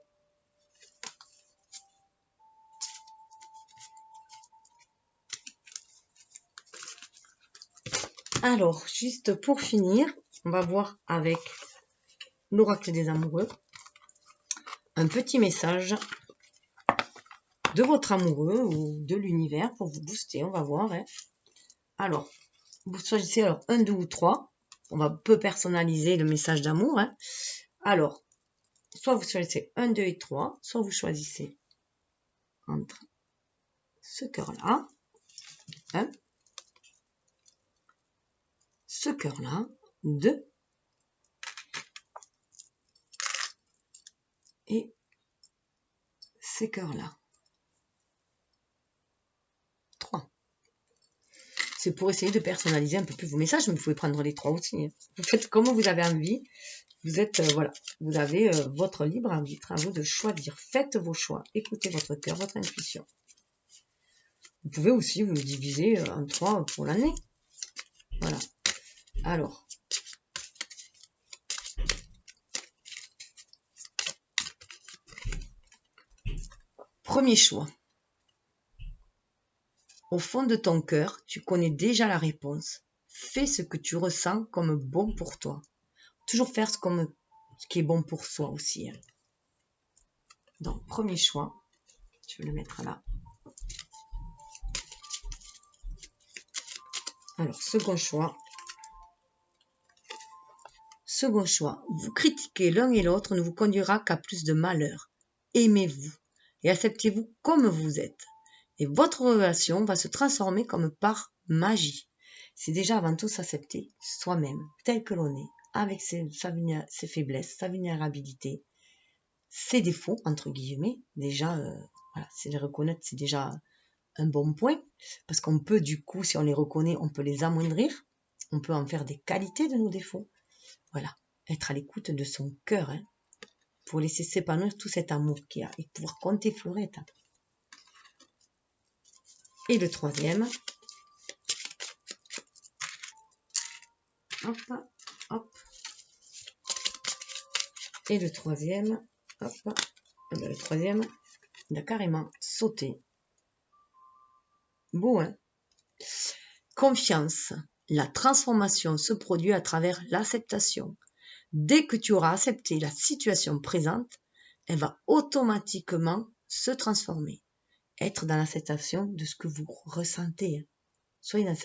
Alors, juste pour finir, on va voir avec l'oracle des amoureux un petit message de votre amoureux ou de l'univers pour vous booster. On va voir. Hein. Alors, vous choisissez 1, 2 ou 3. On peut personnaliser le message d'amour. Hein. Alors, soit vous choisissez 1, 2 et 3, soit vous choisissez entre ce cœur-là, hein, ce cœur-là, 2, et ces cœurs-là, 3. C'est pour essayer de personnaliser un peu plus vos messages, mais vous pouvez prendre les 3 aussi. Hein. Vous faites comme vous avez envie. Vous êtes, voilà, vous avez votre libre arbitre, à vous de choisir. Faites vos choix, écoutez votre cœur, votre intuition. Vous pouvez aussi vous diviser en 3 pour l'année. Voilà. Alors, premier choix. Au fond de ton cœur, tu connais déjà la réponse. Fais ce que tu ressens comme bon pour toi. Toujours faire ce qui est bon pour soi aussi. Hein. Donc, premier choix. Je vais le mettre là. Alors, second choix. Second choix. Vous critiquer l'un et l'autre ne vous conduira qu'à plus de malheur. Aimez-vous et acceptez-vous comme vous êtes. Et votre relation va se transformer comme par magie. C'est déjà avant tout s'accepter soi-même, tel que l'on est, avec ses faiblesses, sa vulnérabilité, ses défauts, entre guillemets. Déjà, voilà, c'est les reconnaître, c'est déjà un bon point, parce qu'on peut du coup, si on les reconnaît, on peut les amoindrir, on peut en faire des qualités de nos défauts. Voilà, être à l'écoute de son cœur, hein, pour laisser s'épanouir tout cet amour qu'il y a et pouvoir compter Fleurette. Et le troisième, hop, hop, Et le troisième, hop, le troisième, il a carrément sauté. Beau, hein? Confiance. La transformation se produit à travers l'acceptation. Dès que tu auras accepté la situation présente, elle va automatiquement se transformer. Être dans l'acceptation de ce que vous ressentez. Soyez dans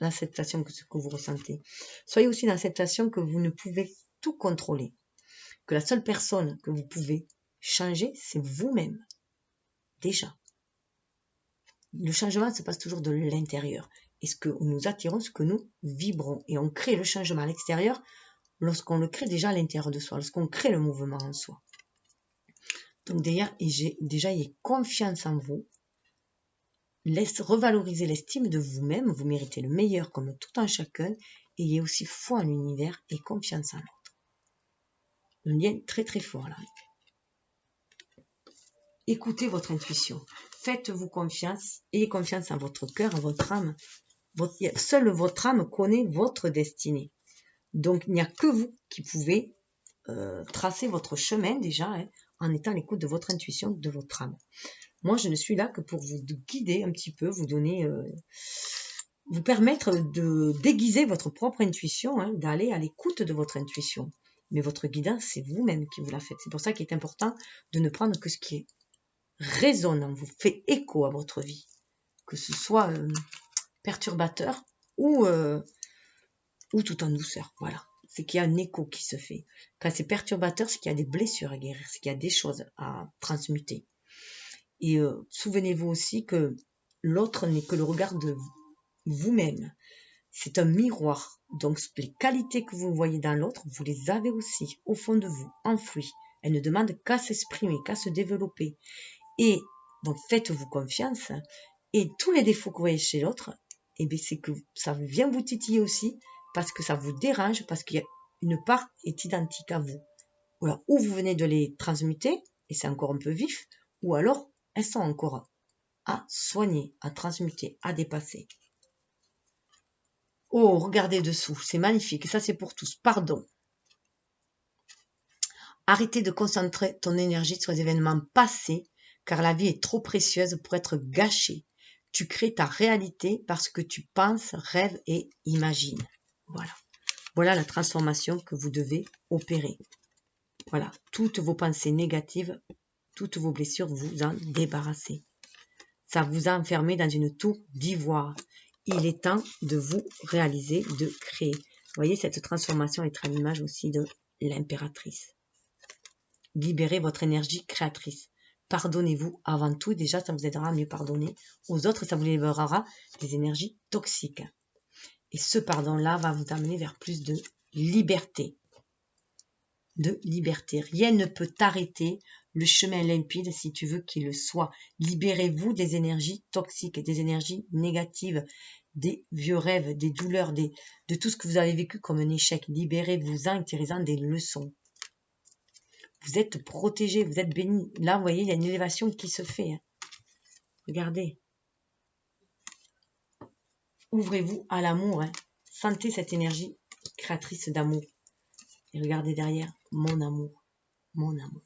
l'acceptation de ce que vous ressentez. Soyez aussi dans l'acceptation que vous ne pouvez tout contrôler. Que la seule personne que vous pouvez changer, c'est vous-même. Déjà. Le changement se passe toujours de l'intérieur. Et ce que nous attirons, ce que nous vibrons. Et on crée le changement à l'extérieur lorsqu'on le crée déjà à l'intérieur de soi, lorsqu'on crée le mouvement en soi. Donc déjà, ayez confiance en vous. Revaloriser l'estime de vous-même. Vous méritez le meilleur comme tout un chacun. Ayez aussi foi en l'univers et confiance en l'autre. Un lien très très fort là. Écoutez votre intuition. Faites-vous confiance. Ayez confiance en votre cœur, en votre âme. Seule votre âme connaît votre destinée. Donc, il n'y a que vous qui pouvez tracer votre chemin déjà en étant à l'écoute de votre intuition, de votre âme. Moi, je ne suis là que pour vous guider un petit peu, vous donner, vous permettre de déguiser votre propre intuition, d'aller à l'écoute de votre intuition. Mais votre guidance, c'est vous-même qui vous la faites. C'est pour ça qu'il est important de ne prendre que ce qui résonne en vous, fait écho à votre vie. Que ce soit perturbateur ou tout en douceur. Voilà. C'est qu'il y a un écho qui se fait. Quand c'est perturbateur, c'est qu'il y a des blessures à guérir, c'est qu'il y a des choses à transmuter. Et souvenez-vous aussi que l'autre n'est que le regard de vous-même. C'est un miroir. Donc les qualités que vous voyez dans l'autre, vous les avez aussi au fond de vous, enfouies. Elles ne demandent qu'à s'exprimer, qu'à se développer. Et donc faites-vous confiance. Et tous les défauts que vous voyez chez l'autre, eh bien, c'est que ça vient vous titiller aussi, parce que ça vous dérange, parce qu'il y a une part est identique à vous. Voilà. Ou vous venez de les transmuter, et c'est encore un peu vif, ou alors elles sont encore à soigner, à transmuter, à dépasser. Oh, regardez dessous, c'est magnifique, ça c'est pour tous. Pardon. Arrêtez de concentrer ton énergie sur les événements passés, car la vie est trop précieuse pour être gâchée. Tu crées ta réalité parce que tu penses, rêves et imagines. Voilà. Voilà la transformation que vous devez opérer. Voilà. Toutes vos pensées négatives, toutes vos blessures, vous en débarrassez. Ça vous a enfermé dans une tour d'ivoire. Il est temps de vous réaliser, de créer. Vous voyez, cette transformation est à l'image aussi de l'impératrice. Libérez votre énergie créatrice. Pardonnez-vous avant tout. Déjà, ça vous aidera à mieux pardonner aux autres. Ça vous libérera des énergies toxiques. Et ce pardon-là va vous amener vers plus de liberté. De liberté. Rien ne peut t'arrêter. Le chemin limpide si tu veux qu'il le soit. Libérez-vous des énergies toxiques, des énergies négatives, des vieux rêves, des douleurs, de tout ce que vous avez vécu comme un échec. Libérez-vous-en et tirez-en des leçons. Vous êtes protégés, vous êtes bénis. Là, vous voyez, il y a une élévation qui se fait. Regardez. Ouvrez-vous à l'amour. Sentez cette énergie créatrice d'amour. Et regardez derrière, mon amour, mon amour.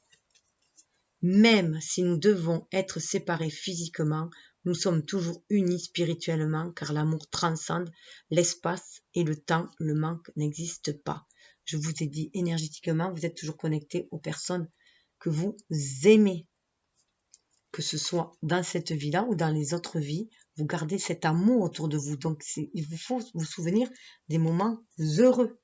Même si nous devons être séparés physiquement, nous sommes toujours unis spirituellement car l'amour transcende l'espace et le temps. Le manque n'existe pas. Je vous ai dit énergétiquement, vous êtes toujours connectés aux personnes que vous aimez. Que ce soit dans cette vie-là ou dans les autres vies, vous gardez cet amour autour de vous. Donc, il vous faut vous souvenir des moments heureux,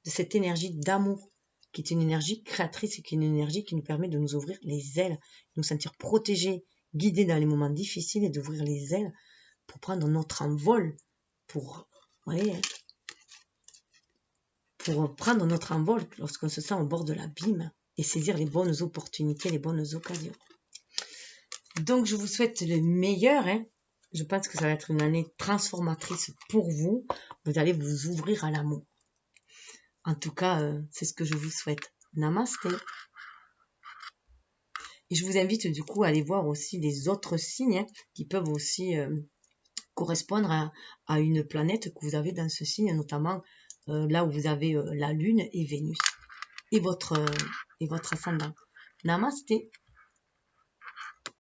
de cette énergie d'amour, qui est une énergie créatrice et qui est une énergie qui nous permet de nous ouvrir les ailes, de nous sentir protégés, guidés dans les moments difficiles et d'ouvrir les ailes pour prendre notre envol, pour prendre notre envol lorsqu'on se sent au bord de l'abîme et saisir les bonnes opportunités, les bonnes occasions. Donc, je vous souhaite le meilleur. Je pense que ça va être une année transformatrice pour vous. Vous allez vous ouvrir à l'amour. En tout cas, c'est ce que je vous souhaite. Namasté. Et je vous invite du coup à aller voir aussi les autres signes qui peuvent aussi correspondre à une planète que vous avez dans ce signe, notamment là où vous avez la Lune et Vénus. Et votre et votre ascendant. Namasté.